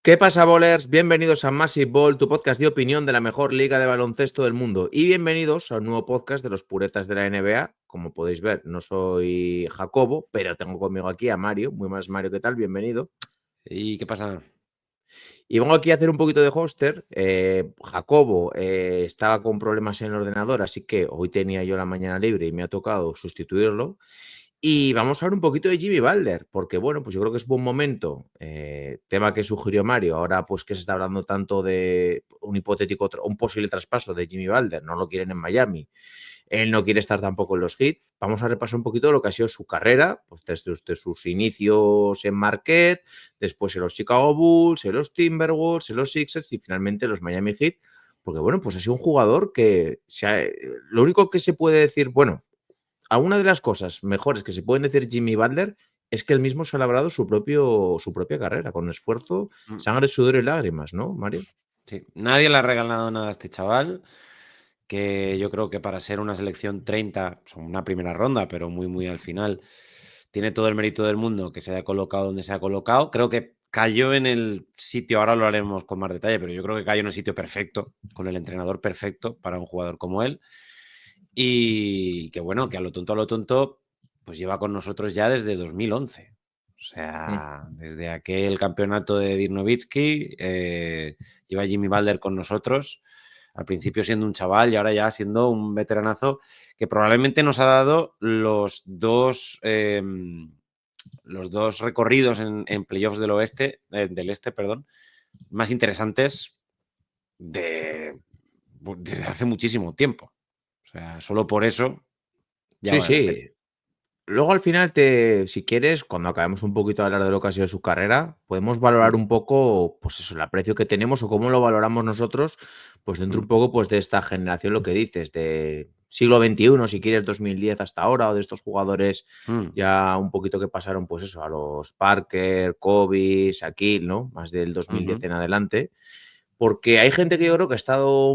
¿Qué pasa, bowlers? Bienvenidos a Massive Ball, tu podcast de opinión de la mejor liga de baloncesto del mundo. Y bienvenidos a un nuevo podcast de los puretas de la NBA. Como podéis ver, no soy Jacobo, pero tengo conmigo aquí a Mario. Muy buenas, Mario, ¿qué tal? Bienvenido. ¿Y qué pasa? Y vengo aquí a hacer un poquito de hoster. Jacobo estaba con problemas en el ordenador, así que hoy tenía yo la mañana libre y me ha tocado sustituirlo. Y vamos a hablar un poquito de Jimmy Butler, porque bueno, pues yo creo que es buen momento, tema que sugirió Mario, ahora pues que se está hablando tanto de un hipotético, un posible traspaso de Jimmy Butler, no lo quieren en Miami, él no quiere estar tampoco en los Heat. Vamos a repasar un poquito lo que ha sido su carrera, pues desde sus inicios en Marquette, después en los Chicago Bulls, en los Timberwolves, en los Sixers y finalmente en los Miami Heat, porque bueno, pues ha sido un jugador que lo único que se puede decir, bueno, alguna de las cosas mejores que se pueden decir Jimmy Butler es que él mismo se ha labrado su propia carrera, con esfuerzo, Mm, sangre, sudor y lágrimas, ¿no, Mario? Sí, nadie le ha regalado nada a este chaval, que yo creo que para ser una selección 30, son una primera ronda, pero muy al final, tiene todo el mérito del mundo que se haya colocado donde se ha colocado. Creo que cayó en el sitio, ahora lo haremos con más detalle, pero yo creo que cayó en el sitio perfecto, con el entrenador perfecto para un jugador como él. Y que bueno, que a lo tonto, pues lleva con nosotros ya desde 2011. O Mm. sea, desde aquel campeonato de Dirk Nowitzki, lleva Jimmy Butler con nosotros, al principio siendo un chaval y ahora ya siendo un veteranazo que probablemente nos ha dado los dos recorridos en playoffs del oeste, del este, perdón, más interesantes desde hace muchísimo tiempo. O sea, solo por eso ya Sí, vale la pena. sí. Luego al final, si quieres, cuando acabemos un poquito de hablar de lo que ha sido su carrera, podemos valorar Mm, un poco, pues eso, el aprecio que tenemos o cómo lo valoramos nosotros, pues dentro mm, un poco pues de esta generación, lo que dices, de siglo XXI, si quieres, 2010 hasta ahora, o de estos jugadores mm, ya un poquito que pasaron, pues eso, a los Parker, Kobe, Shaquille, ¿no? Más del 2010 ujú, en adelante, porque hay gente que yo creo que ha estado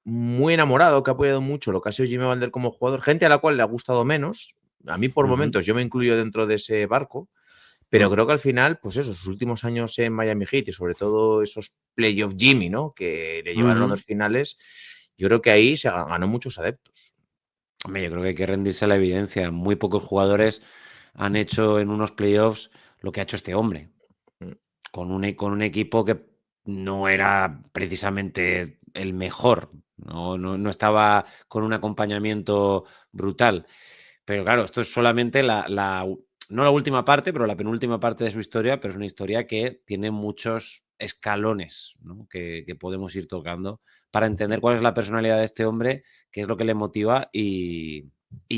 muy enamorado, que ha apoyado mucho lo que ha sido Jimmy Butler como jugador, gente a la cual le ha gustado menos. A mí por ujú, momentos yo me incluyo dentro de ese barco, pero mm, creo que al final, pues eso, sus últimos años en Miami Heat y sobre todo esos playoff Jimmy, ¿no? Que le llevaron a ujú. dos finales, yo creo que ahí se ganó muchos adeptos. Hombre, yo creo que hay que rendirse a la evidencia. Muy pocos jugadores han hecho en unos playoffs lo que ha hecho este hombre, Mm. con un equipo que no era precisamente el mejor, no estaba con un acompañamiento brutal. Pero claro, esto es solamente no la última parte, pero la penúltima parte de su historia, pero es una historia que tiene muchos escalones, ¿no? que podemos ir tocando para entender cuál es la personalidad de este hombre, qué es lo que le motiva y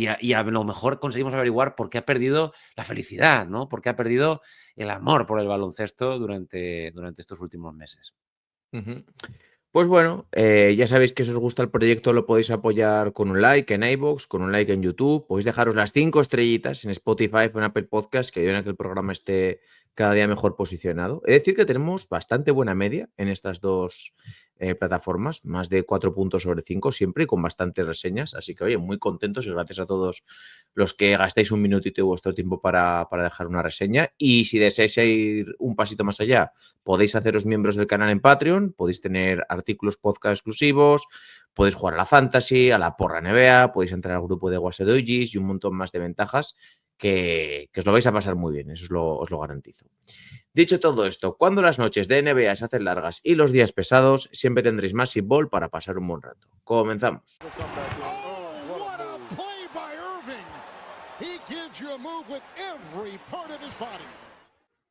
a lo mejor conseguimos averiguar por qué ha perdido la felicidad, ¿no? Por qué ha perdido el amor por el baloncesto durante estos últimos meses. Ujú. Pues bueno, ya sabéis que si os gusta el proyecto lo podéis apoyar con un like en iVoox, con un like en YouTube, podéis dejaros las 5 estrellitas en Spotify o en Apple Podcast que ayudan a que el programa esté cada día mejor posicionado. Es decir, que tenemos bastante buena media en estas dos plataformas, más de 4 puntos sobre 5 siempre y con bastantes reseñas, así que oye, muy contentos y gracias a todos los que gastáis un minutito de vuestro tiempo para dejar una reseña y si deseáis ir un pasito más allá, podéis haceros miembros del canal en Patreon, podéis tener artículos podcast exclusivos, podéis jugar a la Fantasy, a la porra NBA, podéis entrar al grupo de WhatsApp de OGs y un montón más de ventajas que os lo vais a pasar muy bien, eso os lo garantizo. Dicho todo esto, cuando las noches de NBA se hacen largas y los días pesados, siempre tendréis Massive Ball para pasar un buen rato. Comenzamos.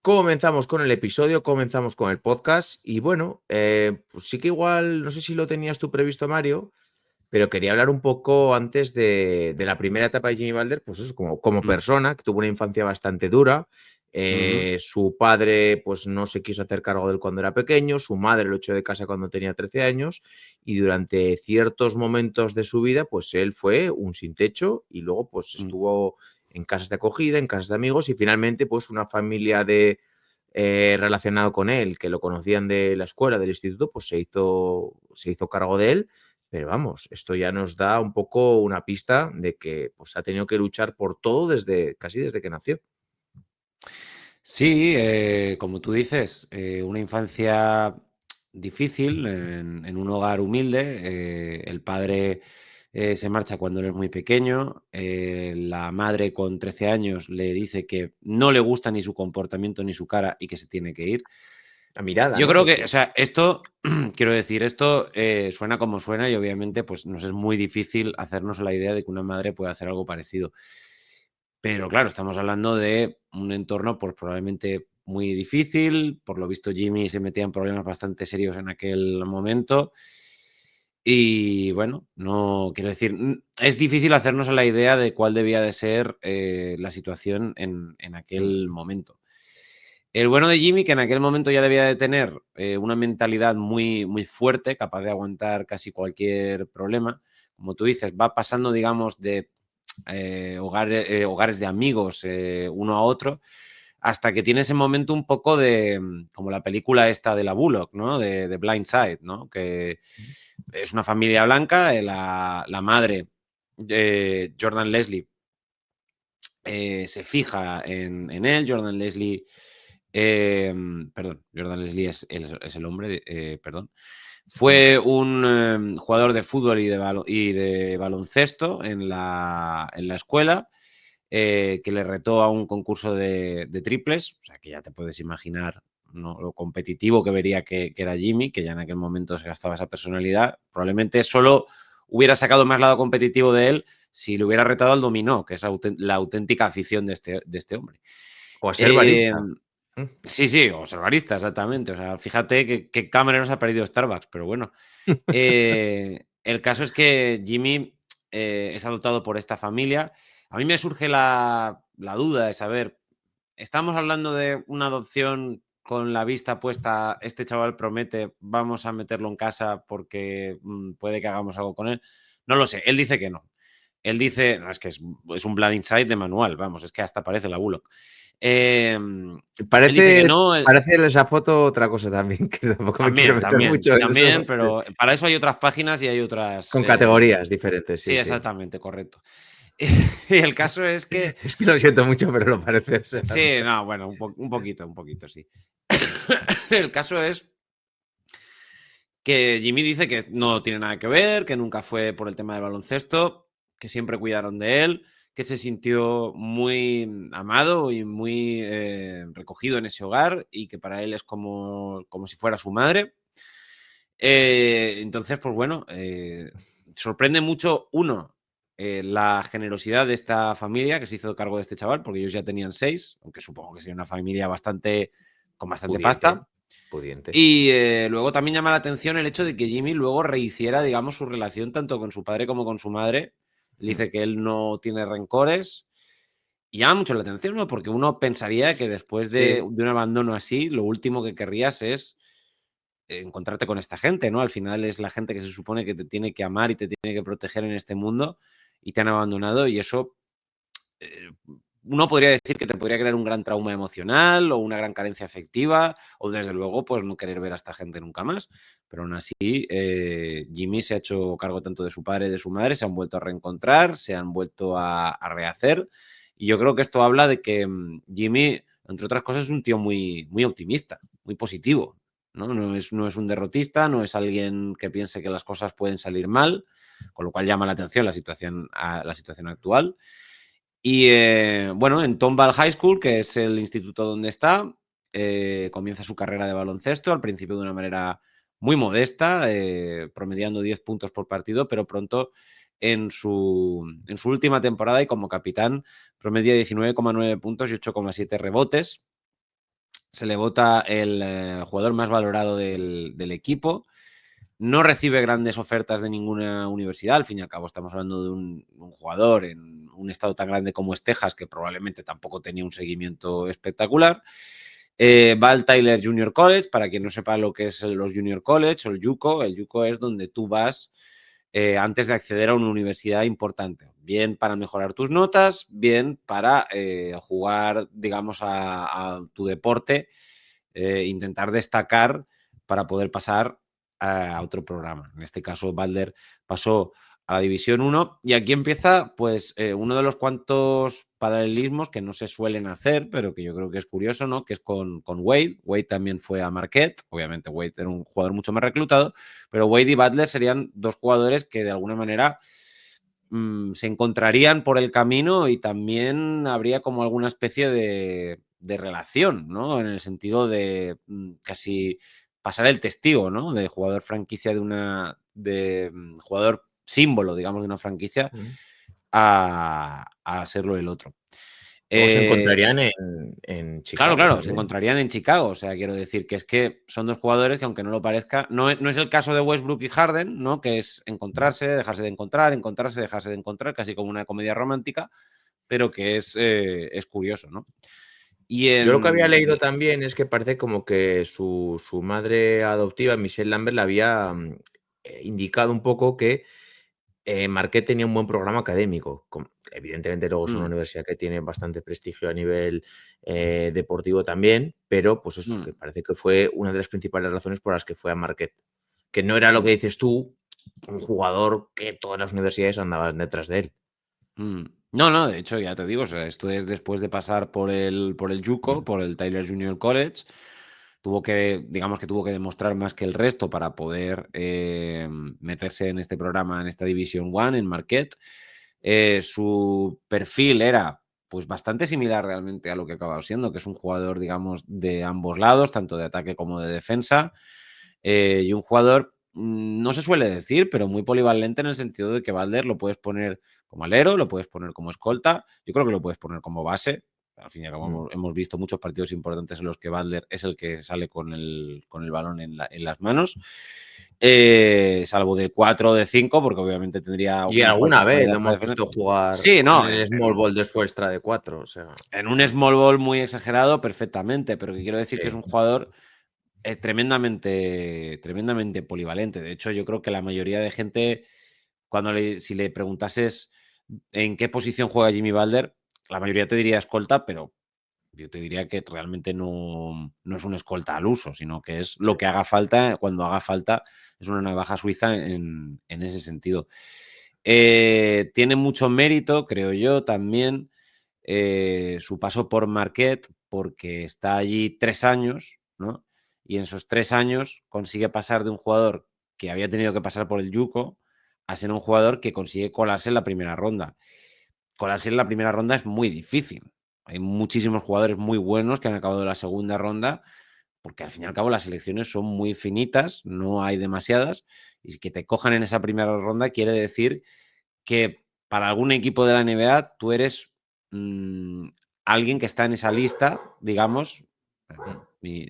Comenzamos con el episodio, comenzamos con el podcast y bueno, pues sí que igual, no sé si lo tenías tú previsto, Mario, pero quería hablar un poco antes de la primera etapa de Jimmy Butler, pues eso, como Mm, persona, que tuvo una infancia bastante dura. ujú, Su padre pues no se quiso hacer cargo de él cuando era pequeño, su madre lo echó de casa cuando tenía 13 años y durante ciertos momentos de su vida pues él fue un sin techo y luego pues mm, estuvo en casas de acogida, en casas de amigos y finalmente pues una familia relacionado con él, que lo conocían de la escuela, del instituto, pues se hizo cargo de él. Pero vamos, esto ya nos da un poco una pista de que pues, ha tenido que luchar por todo casi desde que nació. Sí, como tú dices, una infancia difícil en un hogar humilde. El padre se marcha cuando él es muy pequeño. La madre con 13 años le dice que no le gusta ni su comportamiento ni su cara y que se tiene que ir. La mirada, Yo ¿no? creo que, Decía. o sea, esto, quiero decir, esto suena como suena y obviamente pues nos es muy difícil hacernos la idea de que una madre puede hacer algo parecido. Pero claro, estamos hablando de un entorno, pues, probablemente muy difícil. Por lo visto, Jimmy se metía en problemas bastante serios en aquel momento. Y bueno, no quiero decir, es difícil hacernos a la idea de cuál debía de ser la situación en aquel Mm, momento. El bueno de Jimmy, que en aquel momento ya debía de tener una mentalidad muy, muy fuerte, capaz de aguantar casi cualquier problema. Como tú dices, va pasando, digamos, de hogares de amigos uno a otro, hasta que tiene ese momento un poco de, como la película esta de la Bullock, ¿no? De Blind Side, ¿no? Que es una familia blanca, la madre, Jordan Leslie, se fija en él. Jordan Leslie, perdón, Jordan Leslie es el hombre, perdón. mm. Fue un jugador de fútbol y de baloncesto en la escuela, que le retó a un concurso de triples, o sea que ya te puedes imaginar, ¿no?, lo competitivo que vería que era Jimmy, que ya en aquel momento se gastaba esa personalidad. Probablemente solo hubiera sacado más lado competitivo de él si le hubiera retado al dominó, que es la auténtica afición de este hombre. O a ser Eh, barista. Mm. sí, sí, o ser barista, exactamente. O sea, fíjate que Cameron ha perdido Starbucks, pero bueno. El caso es que Jimmy es adoptado por esta familia. A mí me surge la duda de saber, ¿estamos hablando de una adopción con la vista puesta, este chaval promete, vamos a meterlo en casa porque puede que hagamos algo con él? No lo sé, él dice que no. Él dice, no, es que es un Blind Side de manual, vamos, es que hasta parece la Bullock. Él dice que Parece, no, parece en esa foto otra cosa también, que tampoco me quiero también, meter también, mucho en también, eso. pero para eso hay otras páginas y hay otras. Con categorías diferentes, Sí, sí, sí. exactamente, correcto. Y el caso es que. Es que lo siento mucho, pero lo parece. O sea, Sí, no, bueno, un poquito, sí. El caso es que Jimmy dice que no tiene nada que ver, que nunca fue por el tema del baloncesto, que siempre cuidaron de él, que se sintió muy amado y muy recogido en ese hogar y que para él es como si fuera su madre. Entonces, pues bueno, sorprende mucho, uno, la generosidad de esta familia que se hizo cargo de este chaval, porque ellos ya tenían 6, aunque supongo que sería una familia con bastante pudiente, pasta. pudiente. Y luego también llama la atención el hecho de que Jimmy luego rehiciera, digamos, su relación tanto con su padre como con su madre. Él Mm. dice que él no tiene rencores. Y llama mucho la atención, ¿no? Porque uno pensaría que después Sí, de un abandono así, lo último que querrías es encontrarte con esta gente, ¿no? Al final es la gente que se supone que te tiene que amar y te tiene que proteger en este mundo y te han abandonado y eso, eh, uno podría decir que te podría crear un gran trauma emocional o una gran carencia afectiva o desde luego pues no querer ver a esta gente nunca más. Pero aún así, Jimmy se ha hecho cargo tanto de su padre y de su madre, se han vuelto a reencontrar, se han vuelto a rehacer y yo creo que esto habla de que Jimmy, entre otras cosas, es un tío muy, muy optimista, muy positivo. ¿No? No es un derrotista, no es alguien que piense que las cosas pueden salir mal, con lo cual llama la atención la situación actual. Y bueno, en Tomball High School, que es el instituto donde está, comienza su carrera de baloncesto, al principio de una manera muy modesta, promediando 10 puntos por partido, pero pronto en su última temporada y como capitán promedia 19,9 puntos y 8,7 rebotes. Se le vota el jugador más valorado del equipo. No recibe grandes ofertas de ninguna universidad. Al fin y al cabo, estamos hablando de un jugador en un estado tan grande como es Texas, que probablemente tampoco tenía un seguimiento espectacular. Va al Tyler Junior College. Para quien no sepa lo que es los Junior College o el JUCO es donde tú vas antes de acceder a una universidad importante. Bien para mejorar tus notas, bien para jugar, digamos, a tu deporte, intentar destacar para poder pasar a otro programa. En este caso, Balder pasó a la División 1 y aquí empieza, pues, uno de los cuantos paralelismos que no se suelen hacer, pero que yo creo que es curioso, ¿no? Que es con Wade. Wade también fue a Marquette. Obviamente Wade era un jugador mucho más reclutado, pero Wade y Butler serían dos jugadores que de alguna manera se encontrarían por el camino y también habría como alguna especie de relación, ¿no? En el sentido de casi pasar el testigo, ¿no? De jugador franquicia de jugador símbolo, digamos, de una franquicia Mm. a serlo el otro. Luego se Eh, encontrarían en claro, Chicago claro, se también. encontrarían en Chicago. O sea, quiero decir que es que son dos jugadores que, aunque no lo parezca, no es el caso de Westbrook y Harden, ¿no? Que es encontrarse, dejarse de encontrar, encontrarse, dejarse de encontrar, casi como una comedia romántica, pero que es curioso, ¿no? Y Yo lo que había en. leído también es que parece como que su madre adoptiva, Michelle Lambert, le había indicado un poco que Marquette tenía un buen programa académico. Evidentemente, luego es una mm, universidad que tiene bastante prestigio a nivel deportivo también, pero pues eso, que mm, parece que fue una de las principales razones por las que fue a Marquette. Que no era lo mm, que dices tú, un jugador que todas las universidades andaban detrás de él. mm. No, no, de hecho, ya te digo, o sea, esto es después de pasar por el JUCO, Mm, por el Tyler Junior College. Digamos que tuvo que demostrar más que el resto para poder meterse en este programa, en esta Division One, en Marquette. Su perfil era pues bastante similar realmente a lo que ha acabado siendo, que es un jugador, digamos, de ambos lados, tanto de ataque como de defensa, y un jugador, no se suele decir, pero muy polivalente en el sentido de que Balder lo puedes poner como alero, lo puedes poner como escolta, yo creo que lo puedes poner como base. Al fin y al cabo mm. hemos visto muchos partidos importantes en los que Balder es el que sale con el balón en las manos, salvo de 4 o de 5, porque obviamente tendría Y una fuerte alguna vez calidad lo para hemos defender. visto jugar Sí, en no, el Small Ball después extra de 4, o sea, en un small ball muy exagerado, perfectamente, pero que quiero decir que es sí. un jugador tremendamente, tremendamente polivalente. De hecho, yo creo que la mayoría de gente, si le preguntases en qué posición juega Jimmy Balder, la mayoría te diría escolta, pero yo te diría que realmente no es un escolta al uso, sino que es Sí. lo que haga falta, cuando haga falta, es una navaja suiza en ese sentido. Tiene mucho mérito, creo yo, también su paso por Marquette, porque está allí 3 años, ¿no? Y en esos 3 años consigue pasar de un jugador que había tenido que pasar por el Yuco a ser un jugador que consigue colarse en la primera ronda. Colarse en la primera ronda es muy difícil. Hay muchísimos jugadores muy buenos que han acabado la segunda ronda, porque al fin y al cabo las selecciones son muy finitas, no hay demasiadas, y que te cojan en esa primera ronda quiere decir que para algún equipo de la NBA tú eres alguien que está en esa lista, digamos. Mm,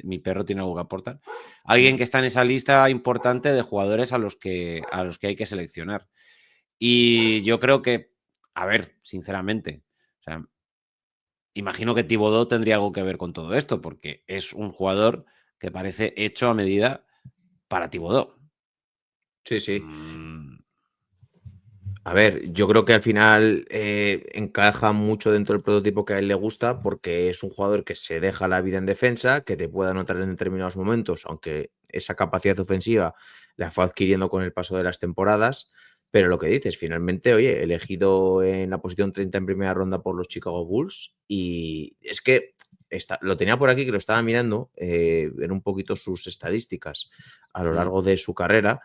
Mi perro tiene algo que aportar. Alguien mm. que está en esa lista importante de jugadores a los que hay que seleccionar. Y yo creo que, a ver, sinceramente, o sea, imagino que Thibodeau tendría algo que ver con todo esto, porque es un jugador que parece hecho a medida para Thibodeau. Sí, sí. Mm, A ver, yo creo que al final encaja mucho dentro del prototipo que a él le gusta porque es un jugador que se deja la vida en defensa, que te puede anotar en determinados momentos, aunque esa capacidad ofensiva la fue adquiriendo con el paso de las temporadas. Pero lo que dices, finalmente, oye, elegido en la posición 30 en primera ronda por los Chicago Bulls y es que lo tenía por aquí que lo estaba mirando, ver un poquito sus estadísticas a lo mm, largo de su carrera.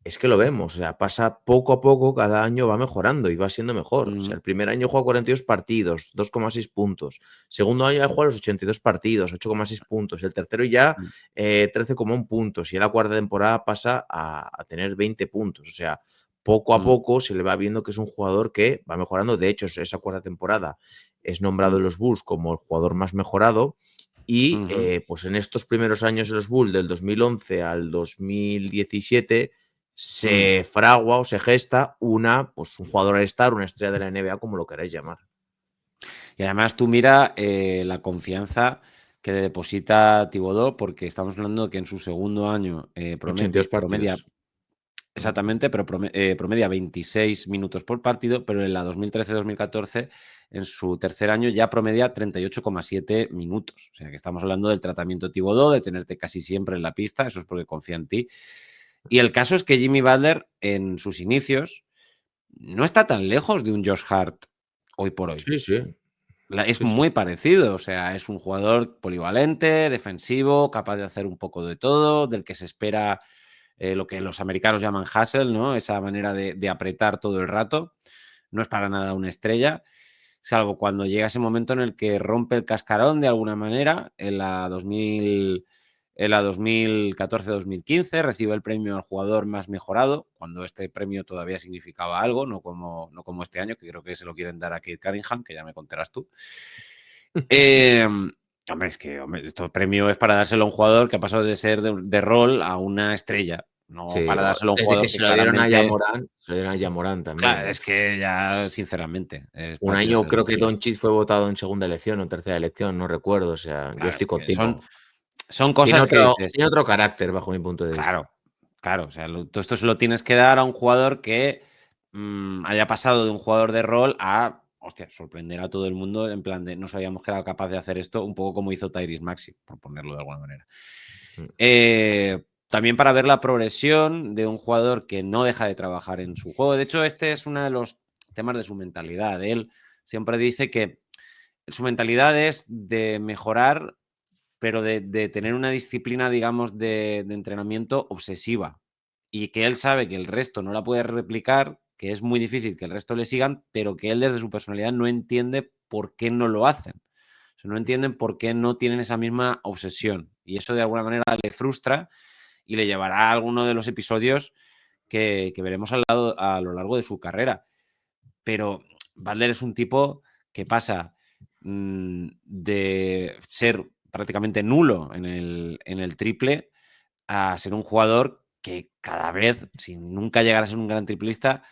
Es que lo vemos, o sea, pasa poco a poco, cada año va mejorando y va siendo mejor. O sea, mm, el primer año juega 42 partidos, 2,6 puntos. Segundo año ya juega los 82 partidos, 8,6 puntos. El tercero ya mm, 13,1 puntos. Y en la cuarta temporada pasa a tener 20 puntos. O sea, poco a mm, poco se le va viendo que es un jugador que va mejorando. De hecho, esa cuarta temporada es nombrado mm, en los Bulls como el jugador más mejorado. Y ujú, pues en estos primeros años de los Bulls, del 2011 al 2017 mm. se fragua o se gesta pues un jugador all-star, una estrella de la NBA, como lo queráis llamar. Y además tú mira la confianza que le deposita Thibodeau, porque estamos hablando de que en su segundo año 82 promedia, partidos. Mm. exactamente, pero promedia 26 minutos por partido, pero en la 2013-2014, en su tercer año, ya promedia 38,7 minutos. O sea que estamos hablando del tratamiento Thibodeau, de tenerte casi siempre en la pista, eso es porque confía en ti. Y el caso es que Jimmy Butler, en sus inicios, no está tan lejos de un Josh Hart hoy por hoy. Sí, sí. Es Sí, sí. muy parecido, o sea, es un jugador polivalente, defensivo, capaz de hacer un poco de todo, del que se espera lo que los americanos llaman hustle, ¿no? Esa manera de apretar todo el rato. No es para nada una estrella, salvo cuando llega ese momento en el que rompe el cascarón de alguna manera, en la 2014-2015 recibe el premio al jugador más mejorado, cuando este premio todavía significaba algo, no como este año, que creo que se lo quieren dar a Kate Cunningham, que ya me contarás tú. Hombre, es que este premio es para dárselo a un jugador que ha pasado de ser de rol a una estrella, no Sí, para dárselo a un desde que jugador se que lo dieron a claramente... Yamorán, se lo dieron a Yamorán Claro, también. es que ya, sinceramente, es Un para año tirarse de creo los que pelos. Doncic fue votado en segunda elección o en tercera elección, no recuerdo. O sea, yo Claro, estoy que son, contigo. son Tiene cosas que otro, dices, tiene otro carácter bajo mi punto de vista. claro, claro, o sea, todo esto se lo tienes que dar a un jugador que haya pasado de un jugador de rol a, hostia, sorprender a todo el mundo en plan de no sabíamos que era capaz de hacer esto, un poco como hizo Tyrese Maxey, por ponerlo de alguna manera. Mm. También para ver la progresión de un jugador que no deja de trabajar en su juego. De hecho, este es uno de los temas de su mentalidad. Él siempre dice que su mentalidad es de mejorar, pero de tener una disciplina, digamos, de entrenamiento obsesiva. Y que él sabe que el resto no la puede replicar, que es muy difícil que el resto le sigan, pero que él desde su personalidad no entiende por qué no lo hacen. O sea, no entienden por qué no tienen esa misma obsesión. Y eso de alguna manera le frustra y le llevará a alguno de los episodios que veremos a lo largo de su carrera. Pero Butler es un tipo que pasa de ser prácticamente nulo en el triple a ser un jugador que cada vez, sin nunca llegar a ser un gran triplista,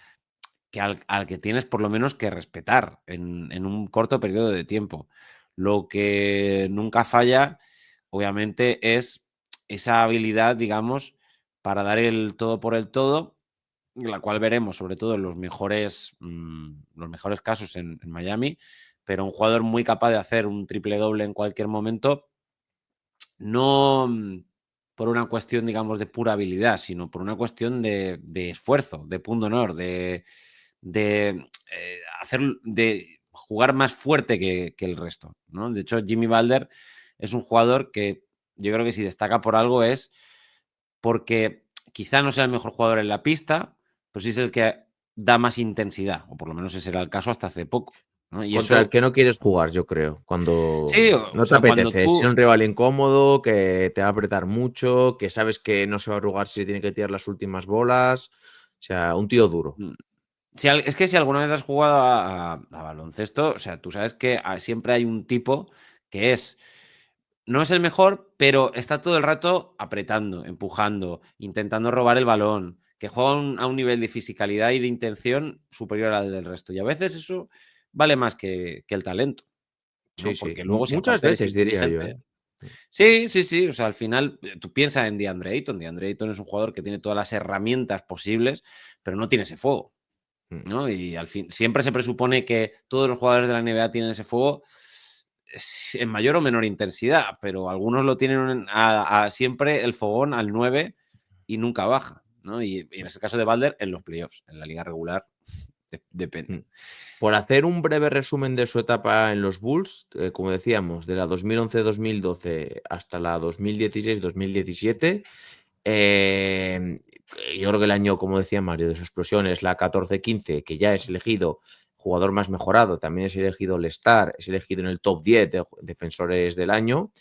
que al que tienes por lo menos que respetar en un corto periodo de tiempo. Lo que nunca falla, obviamente, es esa habilidad, digamos, para dar el todo por el todo, la cual veremos sobre todo en los mejores casos en Miami, pero un jugador muy capaz de hacer un triple doble en cualquier momento, no por una cuestión, digamos, de pura habilidad, sino por una cuestión de esfuerzo, de punto honor, de jugar más fuerte que el resto, ¿no? De hecho, Jimmy Butler es un jugador que yo creo que si destaca por algo es porque quizá no sea el mejor jugador en la pista, pero sí es el que da más intensidad, o por lo menos ese era el caso hasta hace poco, ¿no? Y Contra el eso que no quieres jugar, yo creo. Cuando sí, o no te sea, cuando apetece, es tú un rival incómodo, que te va a apretar mucho, que sabes que no se va a arrugar si tiene que tirar las últimas bolas. O sea, un tío duro. mm, es que si alguna vez has jugado a baloncesto, o sea, tú sabes que siempre hay un tipo que no es el mejor, pero está todo el rato apretando, empujando, intentando robar el balón, que juega a un nivel de fisicalidad y de intención superior al del resto. Y a veces eso vale más que el talento, Sí, ¿no? sí. Porque luego, si Muchas aparte eres veces diría yo, ¿eh? inteligente. Sí, sí, sí. O sea, al final, tú piensas en DeAndre Ayton. DeAndre Ayton es un jugador que tiene todas las herramientas posibles, pero no tiene ese fuego. Mm. ¿No? Y al fin, siempre se presupone que todos los jugadores de la NBA tienen ese fuego en mayor o menor intensidad, pero algunos lo tienen siempre el fogón al 9 y nunca baja, ¿no? Y en ese caso de Balder, en los playoffs, en la liga regular, depende. Mm. Por hacer un breve resumen de su etapa en los Bulls, como decíamos, de la 2011-2012 hasta la 2016-2017, eh, yo creo que el año, como decía Mario, de su explosión es la 14-15, que ya es elegido jugador más mejorado, también es elegido All-Star, es elegido en el top 10 de defensores del año,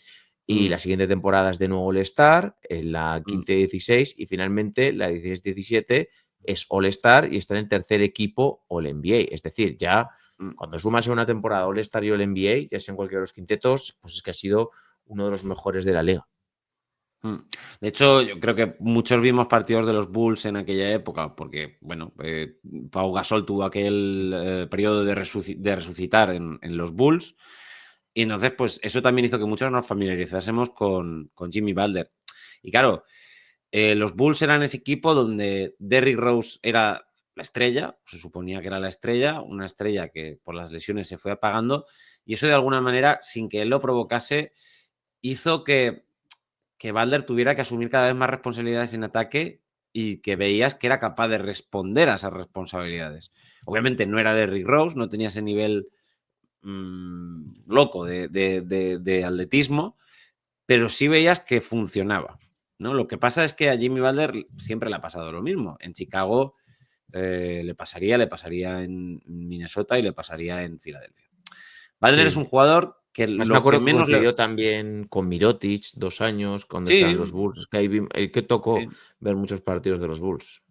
y Mm, la siguiente temporada es de nuevo All-Star, en la mm, 15-16, y finalmente la 16-17 es All-Star y está en el tercer equipo All-NBA. Es decir, ya mm, cuando sumas a una temporada All-Star y All-NBA, ya sea en cualquiera de los quintetos, pues es que ha sido uno de los mejores de la liga. mm. De hecho, yo creo que muchos vimos partidos de los Bulls en aquella época, porque, bueno, Pau Gasol tuvo aquel periodo de resucitar en los Bulls. Y entonces, pues eso también hizo que muchos nos familiarizásemos con Jimmy Butler. Y claro, los Bulls eran ese equipo donde Derrick Rose era la estrella, se suponía que era la estrella, una estrella que por las lesiones se fue apagando, y eso de alguna manera, sin que él lo provocase, hizo que Butler tuviera que asumir cada vez más responsabilidades en ataque y que veías que era capaz de responder a esas responsabilidades. Obviamente no era Derrick Rose, no tenía ese nivel loco de atletismo, pero sí veías que funcionaba, ¿no? Lo que pasa es que a Jimmy Butler siempre le ha pasado lo mismo. En Chicago le pasaría en Minnesota y le pasaría en Filadelfia. Butler es un Sí. jugador que Más me lo que acuerdo que menos le... coincidió también con Mirotic 2 años cuando estaban en Sí, los Bulls. Es que ahí que tocó sí. ver muchos partidos de los Bulls.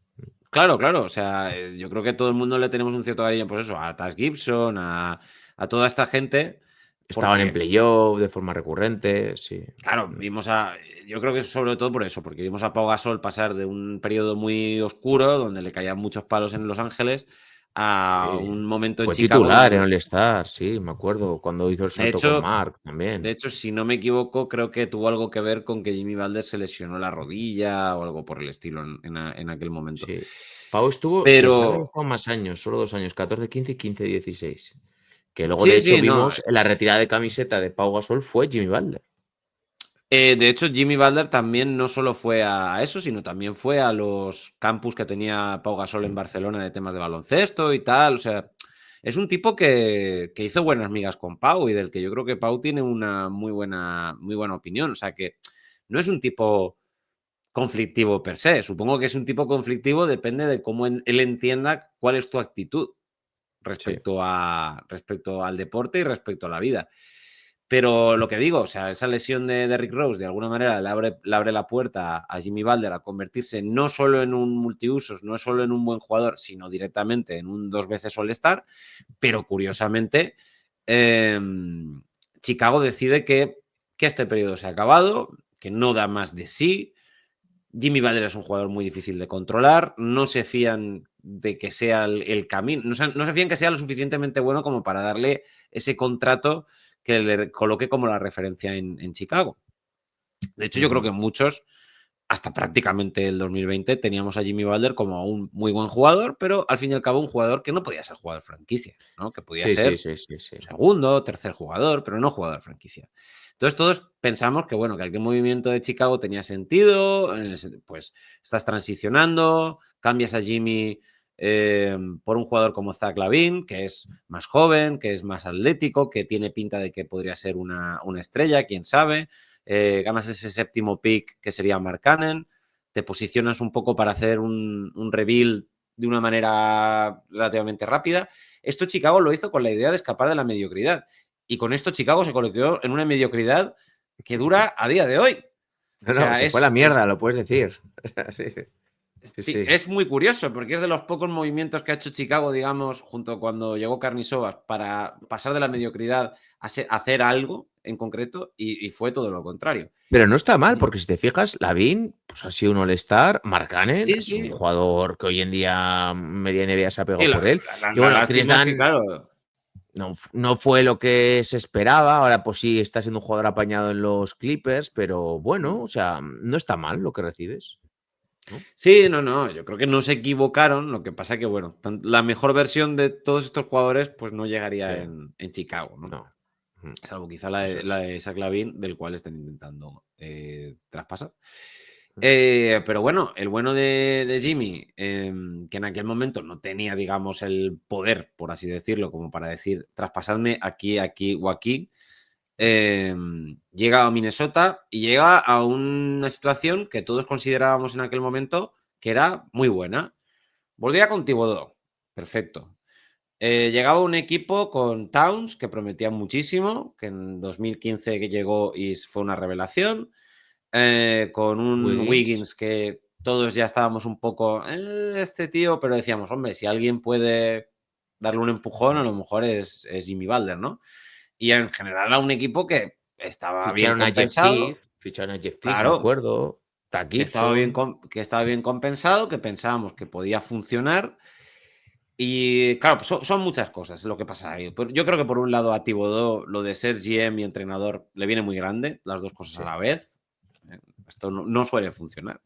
Claro, claro. O sea, yo creo que todo el mundo le tenemos un cierto cariño, pues eso, a Taz Gibson, a toda esta gente, Estaban en porque, playoff de forma recurrente, sí. claro, yo creo que es sobre todo por eso, porque vimos a Pau Gasol pasar de un periodo muy oscuro, donde le caían muchos palos en Los Ángeles, a Sí. un momento en Fue Chicago titular en donde, All-Star, sí, me acuerdo, cuando hizo el de salto con hecho, Mark también. si no me equivoco, creo que tuvo algo que ver con que Jimmy Butler se lesionó la rodilla o algo por el estilo en aquel momento. Sí. Pau estuvo, pensaba que había Pero estado más años, solo 2 años, 14, 15 y 15, 16. Que luego, de sí, hecho, sí, no. vimos en la retirada de camiseta de Pau Gasol fue Jimmy Butler. De hecho, Jimmy Butler también no solo fue a eso, sino también fue a los campus que tenía Pau Gasol en Barcelona de temas de baloncesto y tal. O sea, es un tipo que hizo buenas migas con Pau y del que yo creo que Pau tiene una muy buena opinión. O sea, que no es un tipo conflictivo per se. Supongo que es un tipo conflictivo, depende de cómo él entienda cuál es tu actitud Sí. respecto al deporte y respecto a la vida. Pero lo que digo, o sea, esa lesión de Rick Rose de alguna manera le abre la puerta a Jimmy Butler a convertirse no solo en un multiusos, no solo en un buen jugador, sino directamente en un 2 veces All-Star. Pero curiosamente, eh, Chicago decide que este periodo se ha acabado, que no da más de sí. Jimmy Butler es un jugador muy difícil de controlar, no se fían de que sea el camino, no se fían que sea lo suficientemente bueno como para darle ese contrato que le coloque como la referencia en Chicago. De hecho, yo creo Ujú. que muchos, hasta prácticamente el 2020, teníamos a Jimmy Butler como un muy buen jugador, pero al fin y al cabo un jugador que no podía ser jugador franquicia, ¿no? Que podía Sí, sí, ser sí, sí, sí. segundo, tercer jugador, pero no jugador franquicia. Entonces todos pensamos que, bueno, que aquel movimiento de Chicago tenía sentido, pues estás transicionando, cambias a Jimmy por un jugador como Zach LaVine, que es más joven, que es más atlético, que tiene pinta de que podría ser una estrella, quién sabe. Ganas ese séptimo pick que sería Mark Cannon, te posicionas un poco para hacer un rebuild de una manera relativamente rápida. Esto Chicago lo hizo con la idea de escapar de la mediocridad. Y con esto Chicago se colocó en una mediocridad que dura a día de hoy. No, O no, sea, se fue a la mierda, lo puedes decir. Sí, sí, sí. es muy curioso porque es de los pocos movimientos que ha hecho Chicago, digamos, junto cuando llegó Karnisovas, para pasar de la mediocridad a hacer algo en concreto y fue todo lo contrario. Pero no está mal, porque si te fijas, Lavin pues, ha sido un All-Star. Mark Cannon Sí, es un sí. jugador que hoy en día media NBA se ha Sí, pegado por él. Y bueno, Chris lástima es que, Dunn claro, no fue lo que se esperaba. Ahora, pues sí, está siendo un jugador apañado en los Clippers, pero bueno, o sea, no está mal lo que recibes, ¿no? sí, no, yo creo que no se equivocaron, lo que pasa que, bueno, la mejor versión de todos estos jugadores pues no Sí, llegaría en Chicago, ¿no? no. Ujú. Salvo quizá Eso la es. de Zach LaVine, del cual están intentando traspasar. Mm. Pero bueno, el bueno de Jimmy, que en aquel momento no tenía, digamos, el poder, por así decirlo, como para decir, traspasadme aquí, aquí o aquí, llega a Minnesota y llega a una situación que todos considerábamos en aquel momento que era muy buena. Volvía con Thibodeau. Perfecto. Llegaba un equipo con Towns que prometía muchísimo, que en 2015 que llegó y fue una revelación, con un Wiggins. Wiggins que todos ya estábamos un poco, este tío, pero decíamos, hombre, si alguien puede darle un empujón, a lo mejor es Jimmy Butler, ¿no? Y en general a un equipo que estaba bien compensado, Ficharon a Jeff Teague, me claro, acuerdo. Tad Gibson. que estaba bien compensado, que pensábamos que podía funcionar. Y claro, pues son muchas cosas lo que pasa ahí. Yo creo que por un lado a Thibodeau lo de ser GM y entrenador le viene muy grande, las dos cosas a Sí. la vez. Esto no suele funcionar.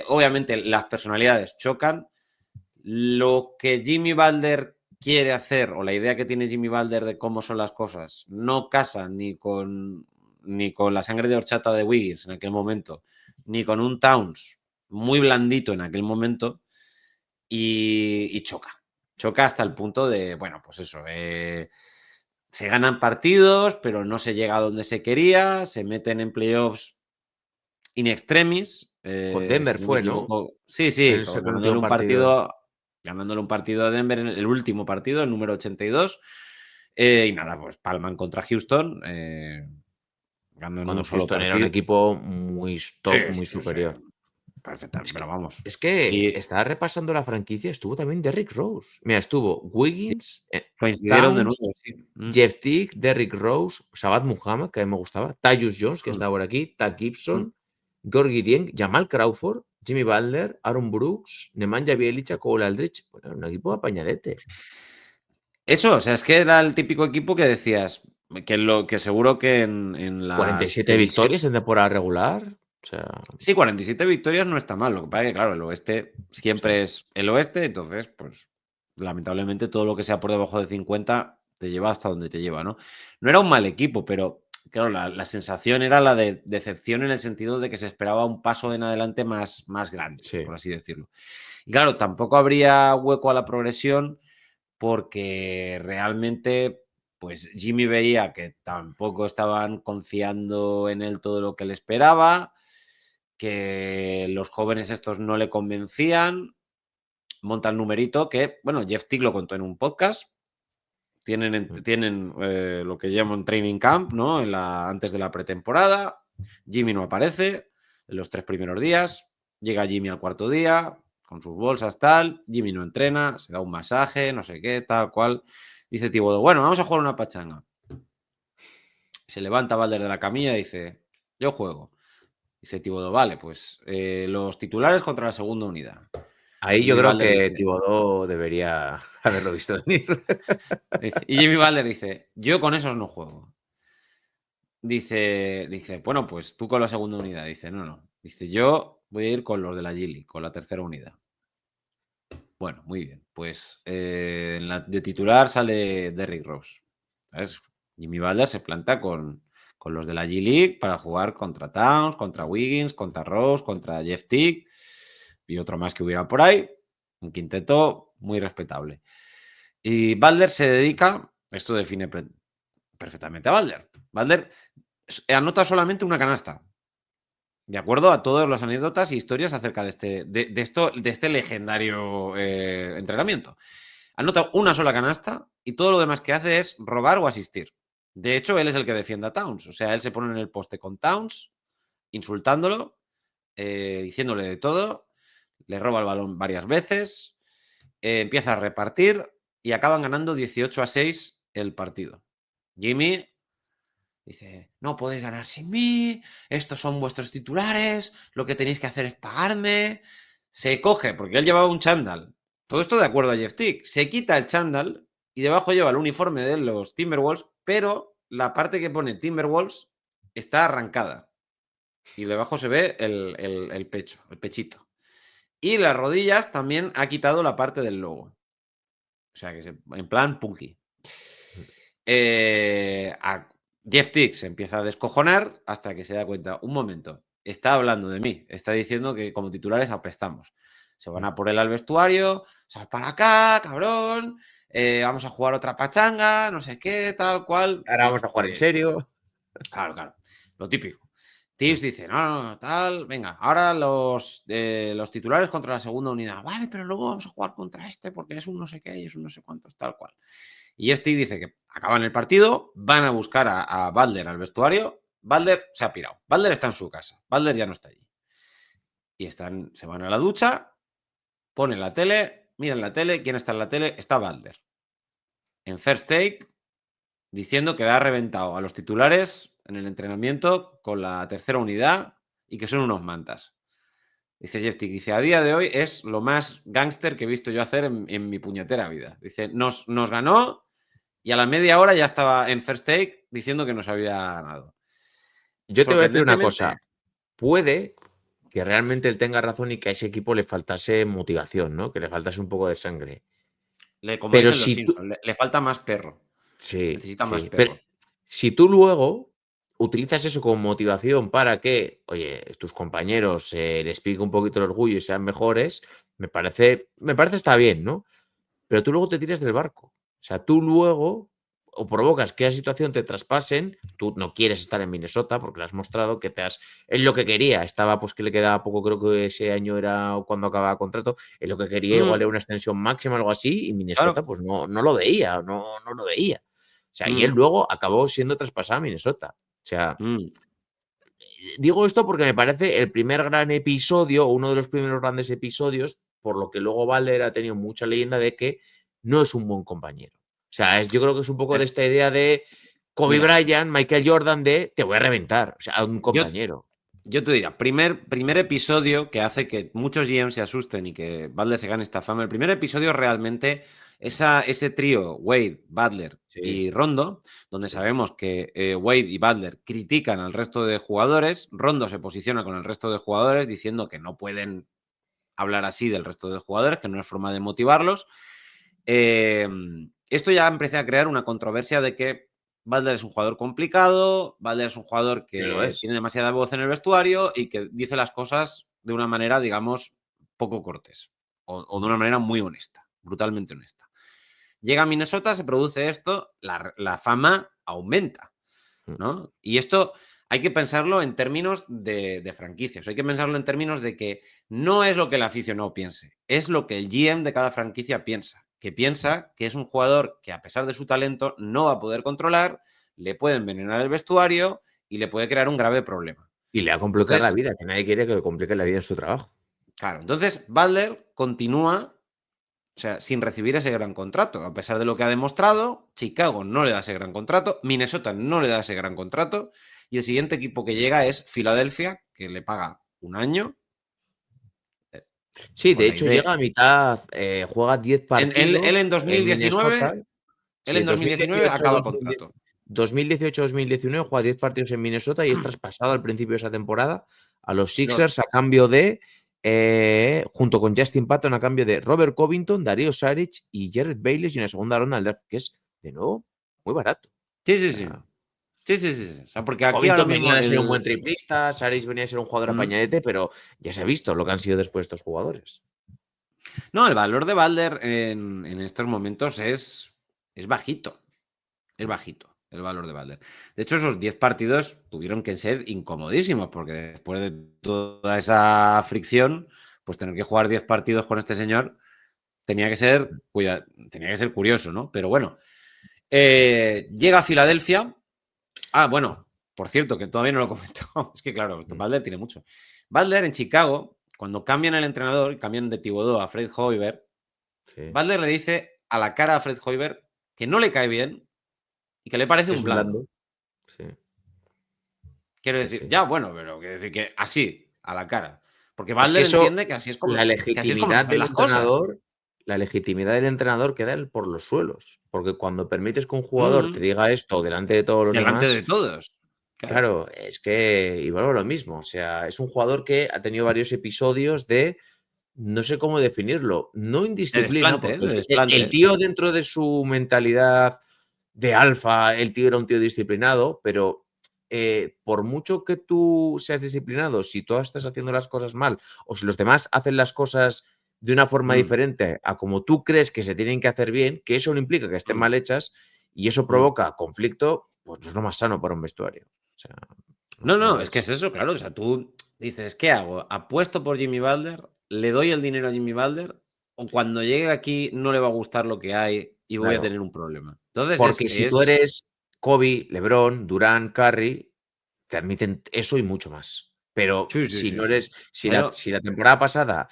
Obviamente las personalidades chocan. Lo que Jimmy Butler quiere hacer, o la idea que tiene Jimmy Butler de cómo son las cosas, no casa ni con la sangre de horchata de Wiggins en aquel momento, ni con un Towns muy blandito en aquel momento, y choca. Choca hasta el punto de, bueno, pues eso, se ganan partidos, pero no se llega a donde se quería, se meten en playoffs in extremis, Con Denver si no me fue, ¿no? equivoco. Sí, En sí, el último ganándole un partido a Denver en el último partido, el número 82. Y nada, pues palman contra Houston, ganando en cuando un solo Houston era un partido. equipo muy Sí, top, sí, muy sí, sí. superior. Perfectamente, Es pero que, vamos. es que Y, estaba repasando la franquicia, estuvo también Derrick Rose. Mira, estuvo y Wiggins, coincidieron de Towns, nuevo, sí. Jeff Teague, Derrick Rose, Sabat Muhammad, que a mí me gustaba, Tyus Jones, que Mm, estaba por aquí, Tad mm. Gibson, Gorgie Dieng, Jamal Crawford, Jimmy Butler, Aaron Brooks, Nemanja Bjelica, Cole Aldrich. Bueno, un equipo apañadete. Eso, o sea, es que era el típico equipo que decías, que seguro que en las 47 ediciones. victorias en temporada regular. O sea, Sí, 47 victorias no está mal. Lo que pasa es que, claro, el oeste sí. siempre es el oeste, entonces, pues, lamentablemente todo lo que sea por debajo de 50 te lleva hasta donde te lleva, ¿no? No era un mal equipo, pero, claro, la sensación era la de decepción en el sentido de que se esperaba un paso en adelante más grande, Sí. por así decirlo. Y claro, tampoco habría hueco a la progresión porque realmente, pues, Jimmy veía que tampoco estaban confiando en él todo lo que él esperaba, que los jóvenes estos no le convencían, monta el numerito que, bueno, Jeff Tick lo contó en un podcast, tienen lo que llaman training camp, ¿no? Antes de la pretemporada, Jimmy no aparece en los 3 primeros días, llega Jimmy al cuarto día, con sus bolsas, tal, Jimmy no entrena, se da un masaje, no sé qué, tal cual, dice Thibodeau, bueno, vamos a jugar una pachanga. Se levanta Valder de la camilla y dice, yo juego. Dice Thibodeau, vale, pues los titulares contra la segunda unidad. Ahí Y yo Jimmy creo Butler que dice, Thibodeau debería haberlo visto venir. y Jimmy Butler dice, yo con esos no juego. Dice, bueno, pues tú con la segunda unidad. Dice, no. Dice, yo voy a ir con los de la Gili, con la tercera unidad. Bueno, muy bien. Pues de titular sale Derrick Rose. ¿Sabes? Jimmy Butler se planta con los de la G-League para jugar contra Towns, contra Wiggins, contra Rose, contra Jeff Teague y otro más que hubiera por ahí. Un quinteto muy respetable. Y Butler se dedica, esto define perfectamente a Butler. Butler anota solamente una canasta. De acuerdo a todas las anécdotas e historias acerca de este legendario entrenamiento. Anota una sola canasta y todo lo demás que hace es robar o asistir. De hecho, él es el que defiende a Towns. O sea, él se pone en el poste con Towns, insultándolo, diciéndole de todo, le roba el balón varias veces, empieza a repartir y acaban ganando 18-6 el partido. Jimmy dice, no podéis ganar sin mí, estos son vuestros titulares, lo que tenéis que hacer es pagarme. Se coge, porque él llevaba un chándal. Todo esto de acuerdo a Jeff Tick. Se quita el chándal y debajo lleva el uniforme de los Timberwolves, pero la parte que pone Timberwolves está arrancada. Y debajo se ve el pecho, el pechito. Y las rodillas también ha quitado la parte del logo. O sea, que en plan punky. Jeff Tick se empieza a descojonar hasta que se da cuenta, un momento, está hablando de mí, está diciendo que como titulares apestamos. Se van a por él al vestuario, sal para acá, cabrón, vamos a jugar otra pachanga, no sé qué, tal cual. Ahora vamos a jugar en serio. Claro, lo típico. Tibbs dice, no, tal, venga, ahora los titulares contra la segunda unidad. Vale, pero luego vamos a jugar contra este porque es un no sé qué y es un no sé cuántos, tal cual. Y Steve dice que acaban el partido, van a buscar a Balder al vestuario. Balder se ha pirado. Balder está en su casa. Balder ya no está allí. Y se van a la ducha, ponen la tele, miran la tele. ¿Quién está en la tele? Está Balder. En First Take, diciendo que le ha reventado a los titulares en el entrenamiento con la tercera unidad y que son unos mantas. Dice Jeff Tick, dice, a día de hoy es lo más gángster que he visto yo hacer en mi puñetera vida. Dice, nos ganó y a la media hora ya estaba en First Take diciendo que nos había ganado. Yo te voy a decir una Sorprendentemente, cosa. Puede que realmente él tenga razón y que a ese equipo le faltase motivación, ¿no? Que le faltase un poco de sangre. como Pero dicen los si tú, Simpsons, le falta más perro. sí, Necesita más sí. Pero perro. si tú luego utilizas eso como motivación para que, oye, tus compañeros les pique un poquito el orgullo y sean mejores, me parece está bien, ¿no? Pero tú luego te tiras del barco. O sea, tú luego o provocas que esa situación te traspasen, tú no quieres estar en Minnesota porque le has mostrado que es lo que quería, estaba pues que le quedaba poco, creo que ese año era cuando acababa contrato, es lo que quería, igual era una extensión máxima, algo así, y Minnesota Claro. pues no lo veía, no lo veía. O sea, y él Mm, luego acabó siendo traspasado a Minnesota. O sea, mm. digo esto porque me parece el primer gran episodio, o uno de los primeros grandes episodios, por lo que luego Balder ha tenido mucha leyenda de que no es un buen compañero. O sea, yo creo que es un poco de Eh, esta idea de Kobe Mira, Bryant, Michael Jordan, de te voy a reventar, o sea, a un yo, compañero. yo te diría, primer episodio que hace que muchos GM se asusten y que Butler se gane esta fama. El primer episodio realmente, ese trío, Wade, Butler Sí, y Rondo, donde sí. sabemos que Wade y Butler critican al resto de jugadores, Rondo se posiciona con el resto de jugadores diciendo que no pueden hablar así del resto de jugadores, que no es forma de motivarlos. Esto ya empecé a crear una controversia de que Butler es un jugador complicado, Butler es un jugador Que lo que es. tiene demasiada voz en el vestuario y que dice las cosas de una manera, digamos, poco cortés o de una manera muy honesta, brutalmente honesta. Llega a Minnesota, se produce esto, la fama aumenta, ¿no? Y esto hay que pensarlo en términos de franquicias, hay que pensarlo en términos de que no es lo que el aficionado piense, es lo que el GM de cada franquicia piensa que es un jugador que a pesar de su talento no va a poder controlar, le puede envenenar el vestuario y le puede crear un grave problema. Y le va a complicar la Entonces, vida, que nadie quiere que le complique la vida en su trabajo. claro, entonces Butler continúa, o sea, sin recibir ese gran contrato. A pesar de lo que ha demostrado, Chicago no le da ese gran contrato, Minnesota no le da ese gran contrato, y el siguiente equipo que llega es Filadelfia, que le paga un año, eh, Sí, con de la hecho idea. llega a mitad, juega 10 Él partidos en en Minnesota. 2019, él Sí, en 2019 2018, acaba contrato. 2019 juega 10 partidos en Minnesota y es traspasado al principio de esa temporada a los Los, Sixers a cambio de, junto con Justin Patton, a cambio de Robert Covington, Dario Saric y Jared Bayless y una segunda ronda del draft, que es, de nuevo, muy barato. sí, O sí, sí. sea, Sí, sí, sí, sí. O sea, porque aquí ahora Covington mismo venía de ser un buen triplista, Saric venía de ser un jugador apañadete, pero ya se ha visto lo que han sido después estos jugadores. no, el valor de Balder en estos momentos es bajito. Es bajito el valor de Balder. De hecho, esos 10 partidos tuvieron que ser incomodísimos, porque después de toda esa fricción, pues tener que jugar 10 partidos con este señor tenía que ser, tenía que ser curioso, ¿no? Pero bueno, llega a Filadelfia. Ah, bueno, por cierto, que todavía no lo he comentado. Es que claro, Balder tiene mucho. Balder en Chicago, cuando cambian el entrenador, cambian de Thibodeau a Fred Hoiberg, Sí. Balder le dice a la cara a Fred Hoiberg que no le cae bien y que le parece Que un es un blando. blando. Sí, Quiero sí, decir, sí. ya, bueno, pero quiero decir que así, a la cara. Porque Es que Balder eso, entiende la que así es como se legitimidad hacen del las cosas. entrenador, la legitimidad del entrenador queda por los suelos. Porque cuando permites que un jugador te Mm, diga esto delante de todos los delante demás, de todos. Claro. claro, es que, y vuelvo a lo mismo. O sea, es un jugador que ha tenido varios episodios de, no sé cómo definirlo, no indisciplina, porque De el desplantes. tío dentro de su mentalidad de alfa, el tío era un tío disciplinado, pero por mucho que tú seas disciplinado, si tú estás haciendo las cosas mal o si los demás hacen las cosas de una forma Mm, diferente a como tú crees que se tienen que hacer bien, que eso no implica que estén mm, mal hechas y eso mm. provoca conflicto, pues no es lo más sano para un vestuario. O sea, No, no no, lo es que es es. eso, claro. O sea, tú dices, ¿qué hago? ¿Apuesto por Jimmy Balder? ¿Le doy el dinero a Jimmy Balder? ¿O cuando llegue aquí no le va a gustar lo que hay y voy a Claro. tener un problema? Entonces Porque si tú eres Kobe, LeBron, Durant, Curry, te admiten eso y mucho más. Pero Sí, sí, si sí, no sí. eres, Pero si la temporada pasada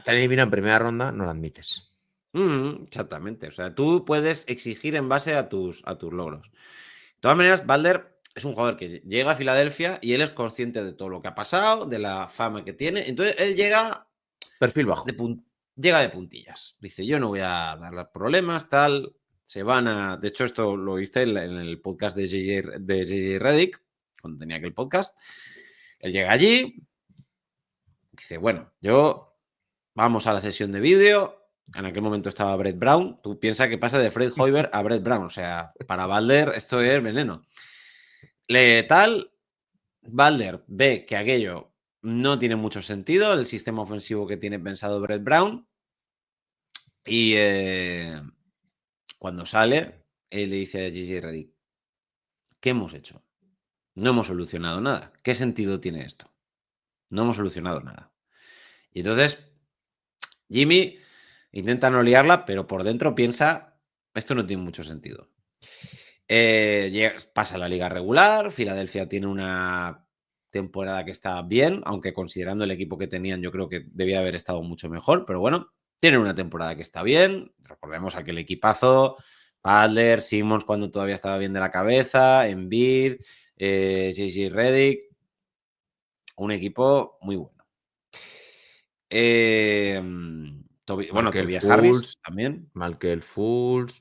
te han eliminado en primera ronda, no la admites. exactamente. O sea, tú puedes exigir en base a tus logros. De todas maneras, Balder es un jugador que llega a Filadelfia y él es consciente de todo lo que ha pasado, de la fama que tiene. Entonces, él Perfil bajo. llega de puntillas. Dice, yo no voy a dar problemas, tal. Se van a... De hecho, esto lo viste en el podcast de J.J. Redick, cuando tenía aquel podcast. Él llega allí, dice, bueno, yo vamos a la sesión de vídeo. En aquel momento estaba Brett Brown. Tú piensas que pasa de Fred Hoiberg a Brett Brown. O sea, para Balder esto es veneno. Balder ve que aquello no tiene mucho sentido, el sistema ofensivo que tiene pensado Brett Brown. Y cuando sale, le dice a JJ Redick, ¿qué hemos hecho? No hemos solucionado nada. ¿Qué sentido tiene esto? No hemos solucionado nada. Y entonces Jimmy intenta no liarla, pero por dentro piensa, esto no tiene mucho sentido. Pasa la liga regular, Filadelfia tiene una temporada que está bien, aunque considerando el equipo que tenían yo creo que debía haber estado mucho mejor, pero bueno, tienen una temporada que está bien, recordemos aquel equipazo, Butler, Simmons cuando todavía estaba bien de la cabeza, Embiid, JJ Redick, un equipo muy bueno. Markel Tobias Harris Fultz, también.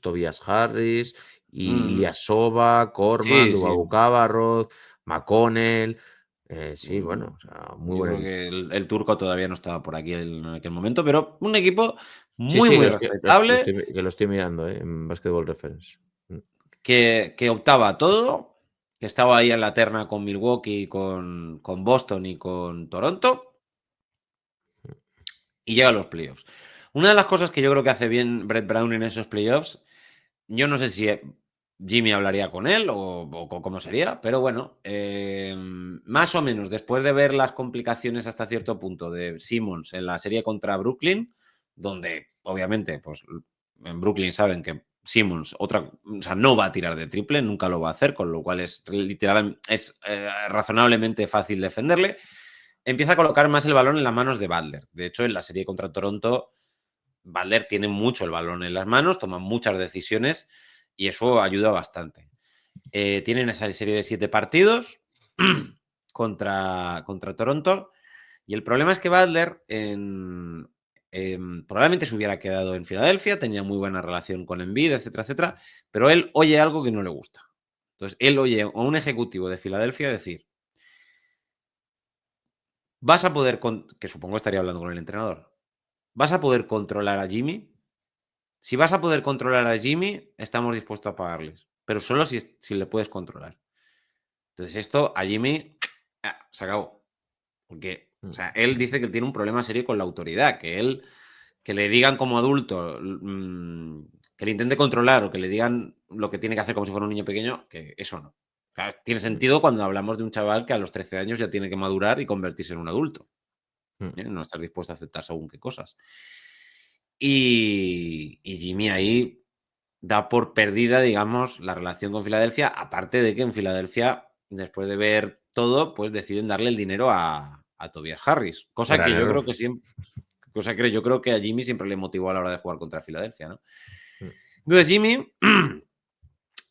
Tobias Harris, y Mm, Ilyasova, Korman, sí, sí. Dubabu Cabarrot, McConnell. Sí, bueno, Mm, o sea, muy Yo buen creo equipo. que el turco todavía no estaba por aquí en aquel momento, pero un equipo Sí, muy, sí, muy respetable que lo estoy mirando, en Basketball Reference. que optaba a todo, que estaba ahí en la terna con Milwaukee, con Boston y con Toronto, y llega a los playoffs. Una de las cosas que yo creo que hace bien Brett Brown en esos playoffs, yo no sé si Jimmy hablaría con él o cómo sería, pero bueno, más o menos después de ver las complicaciones hasta cierto punto de Simmons en la serie contra Brooklyn, donde obviamente pues en Brooklyn saben que Simmons no va a tirar de triple, nunca lo va a hacer, con lo cual es razonablemente fácil defenderle. Empieza a colocar más el balón en las manos de Butler. De hecho, en la serie contra Toronto, Butler tiene mucho el balón en las manos, toma muchas decisiones y eso ayuda bastante. Tienen esa serie de 7 partidos contra Toronto y el problema es que Butler probablemente se hubiera quedado en Filadelfia, tenía muy buena relación con Embiid, etcétera, etcétera, pero él oye algo que no le gusta. Entonces, él oye a un ejecutivo de Filadelfia decir, vas a poder, que supongo estaría hablando con el entrenador, vas a poder controlar a Jimmy. Si vas a poder controlar a Jimmy, estamos dispuestos a pagarles, pero solo si le puedes controlar. Entonces, esto a Jimmy se acabó. Porque, o sea, él dice que tiene un problema serio con la autoridad, que le digan como adulto, que le intente controlar o que le digan lo que tiene que hacer como si fuera un niño pequeño, que eso no. O sea, tiene sentido cuando hablamos de un chaval que a los 13 años ya tiene que madurar y convertirse en un adulto. No estar dispuesto a aceptar según qué cosas. Y Jimmy ahí da por perdida, digamos, la relación con Filadelfia, aparte de que en Filadelfia, después de ver todo, pues deciden darle el dinero a Tobias Harris, cosa Gran que yo error. creo que siempre, cosa que yo creo que a Jimmy siempre le motivó a la hora de jugar contra Filadelfia, ¿no? Entonces Jimmy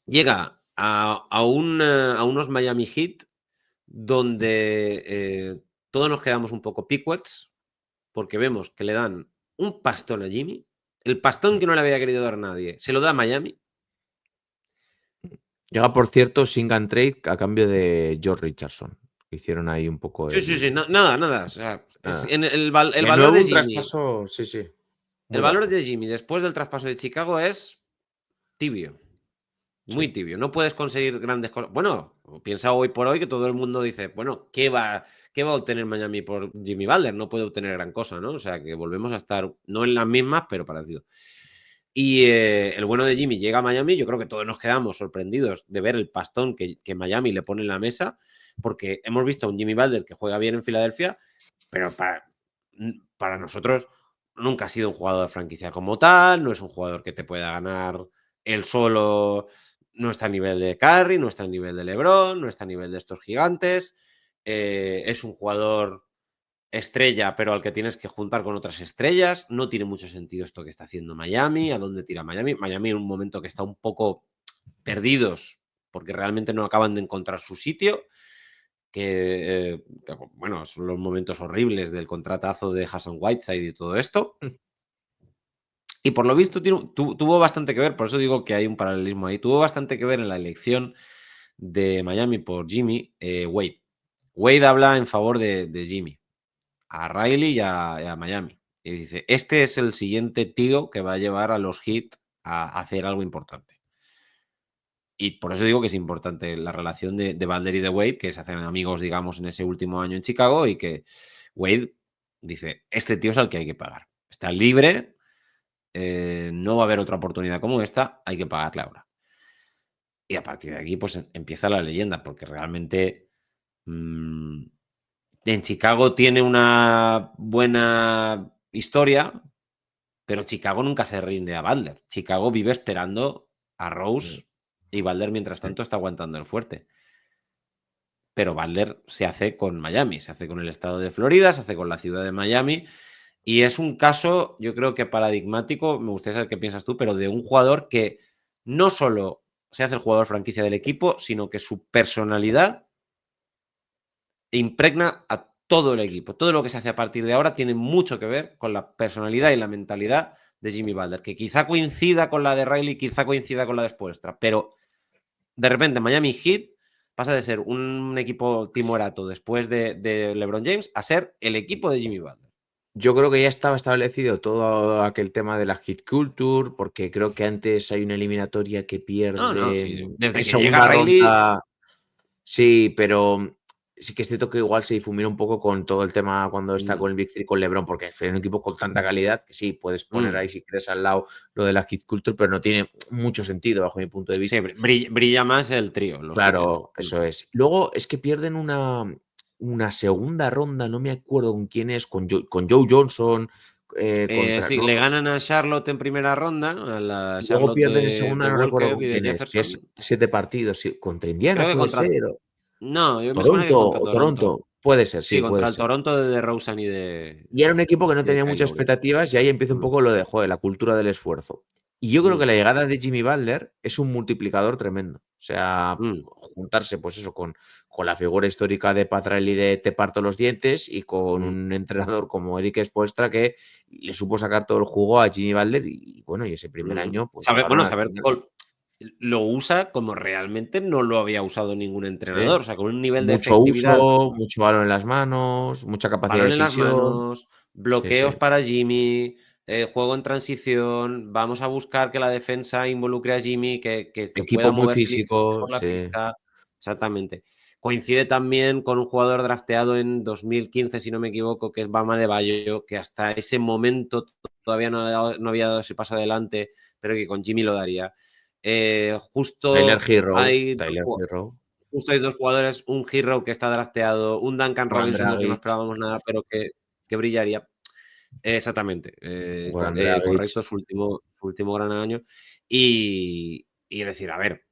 llega a unos Miami Heat donde todos nos quedamos un poco picuets porque vemos que le dan un pastón a Jimmy, el pastón que no le había querido dar nadie, se lo da a Miami. Llega, por cierto, Sing and Trade a cambio de George Richardson. Hicieron ahí un poco Sí, sí, sí, el. nada, nada. O sea, Nada. el De valor nuevo de un Jimmy. traspaso, sí, sí, El muy valor bajo. de Jimmy después del traspaso de Chicago es tibio. Muy Sí. tibio. No puedes conseguir grandes cosas. Bueno, piensa hoy por hoy que todo el mundo dice, bueno, qué va a obtener Miami por Jimmy Butler? No puede obtener gran cosa, ¿no? O sea, que volvemos a estar, no en las mismas, pero parecido. Y el bueno de Jimmy llega a Miami. Yo creo que todos nos quedamos sorprendidos de ver el pastón que Miami le pone en la mesa, porque hemos visto a un Jimmy Butler que juega bien en Filadelfia, pero para nosotros nunca ha sido un jugador de franquicia como tal, no es un jugador que te pueda ganar él solo, no está a nivel de Curry, no está a nivel de LeBron, no está a nivel de estos gigantes, es un jugador estrella, pero al que tienes que juntar con otras estrellas. No tiene mucho sentido esto que está haciendo Miami. ¿A dónde tira Miami? Miami en un momento que está un poco perdidos porque realmente no acaban de encontrar su sitio. Bueno, son los momentos horribles del contratazo de Hassan Whiteside y todo esto. Y por lo visto tuvo bastante que ver, por eso digo que hay un paralelismo ahí, tuvo bastante que ver en la elección de Miami por Jimmy Wade. Wade habla en favor de Jimmy a Riley y a Miami. Y dice, este es el siguiente tío que va a llevar a los Heat a hacer algo importante. Y por eso digo que es importante la relación de Butler y de Wade, que se hacen amigos, digamos, en ese último año en Chicago, y que Wade dice, este tío es al que hay que pagar. Está libre, no va a haber otra oportunidad como esta, hay que pagarle ahora. Y a partir de aquí, pues empieza la leyenda, porque realmente en Chicago tiene una buena historia, pero Chicago nunca se rinde a Butler. Chicago vive esperando a Mm, Rose y Butler, mientras sí. tanto, está aguantando el fuerte. Pero Butler se hace con Miami, se hace con el estado de Florida, se hace con la ciudad de Miami. Y es un caso, yo creo que paradigmático, me gustaría saber qué piensas tú, pero de un jugador que no solo se hace el jugador franquicia del equipo, sino que su personalidad impregna a todo el equipo. Todo lo que se hace a partir de ahora tiene mucho que ver con la personalidad y la mentalidad de Jimmy Butler, que quizá coincida con la de Riley, quizá coincida con la de Spoelstra, pero de repente Miami Heat pasa de ser un equipo timorato después de LeBron James a ser el equipo de Jimmy Butler. Yo creo que ya estaba establecido todo aquel tema de la hit culture, porque creo que antes hay una eliminatoria que No, no, pierde sí. en Desde que llega segunda Riley. ronda. Sí, pero sí que es cierto que igual se difumina un poco con todo el tema cuando está mm, con el Big Three, con LeBron, porque es un equipo con tanta calidad que sí, puedes poner mm, ahí si quieres al lado lo de la hit culture, pero no tiene mucho sentido bajo mi punto de sí, vista. brilla más el trío, los Hitmen, Claro, eso siempre. es. Luego es que pierden una segunda ronda, no me acuerdo con quién es, con Joe Johnson, contra, Sí, no me le acuerdo. ganan a Charlotte en primera ronda, a la Y luego Charlotte pierden en de segunda, no recuerdo Walker con y de quién es, que Jefferson. es 7 partidos, sí, contra Indiana Creo que puede contra. ser, No, me suena que contra O Toronto. Toronto, puede ser, Sí, sí, puede contra el ser. Toronto de DeRozan Y era un equipo que no y de tenía Kyle muchas Lowry. expectativas y ahí empieza un Mm, poco lo de, joder, la cultura del esfuerzo. Y yo creo que mm, la llegada de Jimmy Butler es un multiplicador tremendo. O sea, mm, juntarse, pues eso, con la figura histórica de Pat Riley de te parto los dientes y con mm. un entrenador como Eric Spoelstra que le supo sacar todo el jugo a Jimmy Butler y bueno, y ese primer año pues llegaron a la Saber final. lo usa como realmente no lo había usado ningún Sí. entrenador, o sea, con un nivel de Mucho efectividad, uso, mucho balón en las manos, mucha capacidad de balón en las decisión. manos, Sí, sí. bloqueos para Jimmy, juego en transición, vamos a buscar que la defensa involucre a Jimmy, que pueda Equipo muy moverse libremente físico, por la sí. pista. Exactamente. Coincide también con un jugador drafteado en 2015, si no me equivoco, que es Bama de Bayo, que hasta ese momento todavía no había dado ese paso adelante, pero que con Jimmy lo daría. Tyler Herro, Tyler Ju Herro, justo hay dos jugadores, un Herro que está drafteado, un Duncan Goran Robinson del que no Dragic, esperábamos nada, pero que brillaría. Exactamente, Goran Dragic. correcto, su último gran año. Y decir, a ver,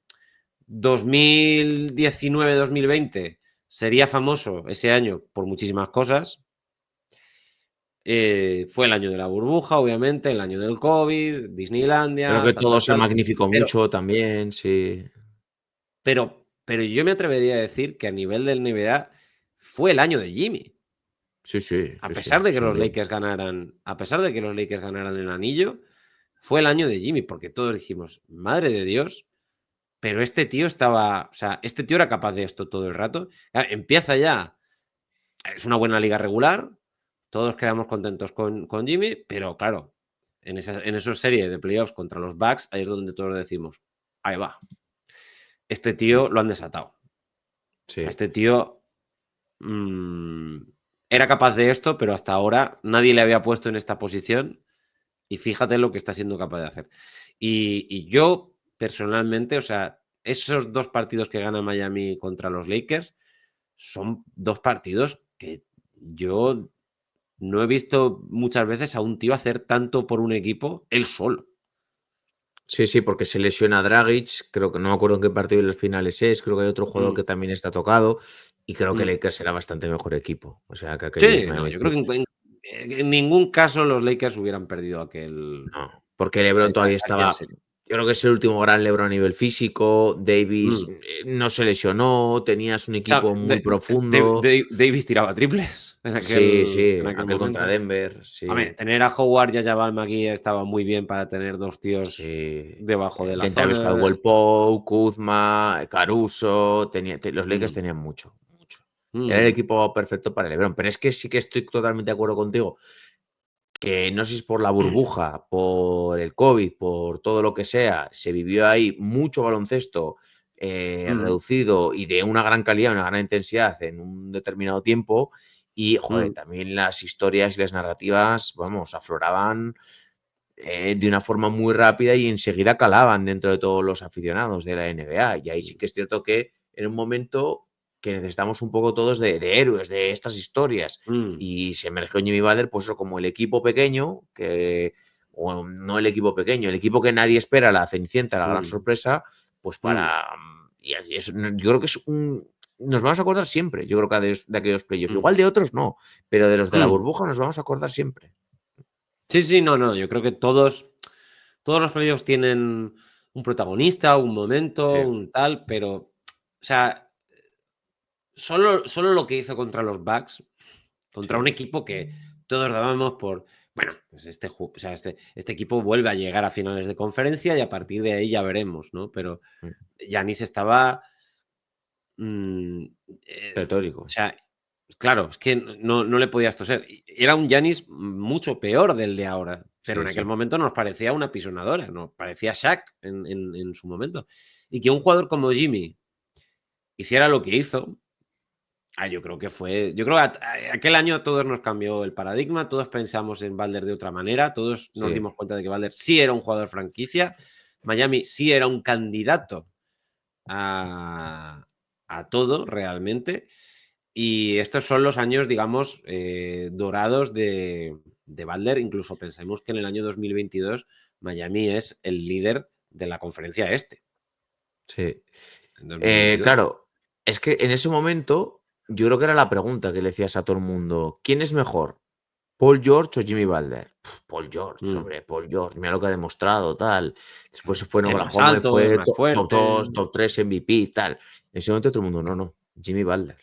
2019-2020 sería famoso ese año por muchísimas cosas. Fue el año de la burbuja, obviamente, el año del COVID, Creo Disneylandia, que tal, todo tal, se tal. magnificó Pero, mucho también, sí. pero yo me atrevería a decir que a nivel del NBA fue el año de Jimmy. Sí, sí, A sí, sí, pesar de que sin los duda. Lakers ganaran, a pesar de que los Lakers ganaran el anillo, fue el año de Jimmy, porque todos dijimos, madre de Dios, pero este tío estaba, o sea, este tío era capaz de esto todo el rato. Empieza ya, es una buena liga regular, todos quedamos contentos con Jimmy, pero claro, en esa serie de playoffs contra los Bucks, ahí es donde todos decimos, ahí va, este tío lo han desatado. O sea, Sí. este tío mm, era capaz de esto, pero hasta ahora nadie le había puesto en esta posición. Y fíjate lo que está siendo capaz de hacer. Y yo, personalmente, o sea, esos dos partidos que gana Miami contra los Lakers son dos partidos que yo no he visto muchas veces a un tío hacer tanto por un equipo él solo. Sí, sí, porque se lesiona Dragic, creo que no me acuerdo en qué partido de los finales es, creo que hay otro jugador Mm, que también está tocado y creo que mm. Lakers era bastante mejor equipo. O sea, que aquellos Sí, no, Miami yo creo Heat, que en ningún caso los Lakers hubieran perdido no, porque LeBron todavía aquella estaba, serie. yo creo que es el último gran LeBron a nivel físico, Davis Mm. no se lesionó, tenías un O sea, equipo muy profundo. Davis tiraba triples en Sí, en sí, aquel aquel contra momento. Denver, Hombre, sí, tener a Howard y a Jabal McGee estaba muy bien para tener dos tíos sí. debajo de la Kentavious zona. Caldwell-Pope, Kuzma, Caruso, los Lakers Mm, tenían mucho, mucho. Era el mm, equipo perfecto para LeBron, pero es que sí que estoy totalmente de acuerdo contigo, que no sé si es por la burbuja, por el COVID, por todo lo que sea, se vivió ahí mucho baloncesto mm, reducido y de una gran calidad, una gran intensidad en un determinado tiempo y, joder, mm. también las historias y las narrativas, vamos, afloraban. de una forma muy rápida y enseguida calaban dentro de todos los aficionados de la NBA. Y ahí sí que es cierto que en un momento que necesitamos un poco todos de héroes, de estas historias. Y se emergió Jimmy Butler, pues eso, como el equipo pequeño, o no el equipo pequeño, el equipo que nadie espera, la Cenicienta, la gran sorpresa, pues para... Y eso, yo creo que nos vamos a acordar siempre, yo creo que de aquellos playoffs. Igual de otros no, pero de los de la burbuja nos vamos a acordar siempre. Sí, no, yo creo que todos los playoffs tienen un protagonista, un momento, Sí. un tal, pero, o sea, solo lo que hizo contra los Bucks, contra un equipo que todos dábamos por, bueno, pues este equipo vuelve a llegar a finales de conferencia y a partir de ahí ya veremos, ¿no? Pero Giannis estaba... Pletórico. o sea, claro, es que no le podías toser. Era un Giannis mucho peor del de ahora, pero Sí, en aquel sí. momento nos parecía una pisonadora, nos parecía Shaq en su momento. Y que un jugador como Jimmy hiciera lo que hizo, yo creo que aquel año a todos nos cambió el paradigma, todos pensamos en Butler de otra manera, todos nos Sí. dimos cuenta de que Butler sí era un jugador franquicia, Miami sí era un candidato a todo realmente. Y estos son los años, digamos, dorados de Butler. Incluso pensemos que en el año 2022 Miami es el líder de la conferencia este. Sí. En 2022. Claro, es que en ese momento yo creo que era la pregunta que le decías a todo el mundo. ¿Quién es mejor? ¿Paul George o Jimmy Butler? Paul George, hombre, Paul George. Mira lo que ha demostrado, tal. Después se fue en Es más Oklahoma y alto, es fue más top fuerte. 2, top 3 MVP, tal. En ese momento todo el mundo, no, Jimmy Butler.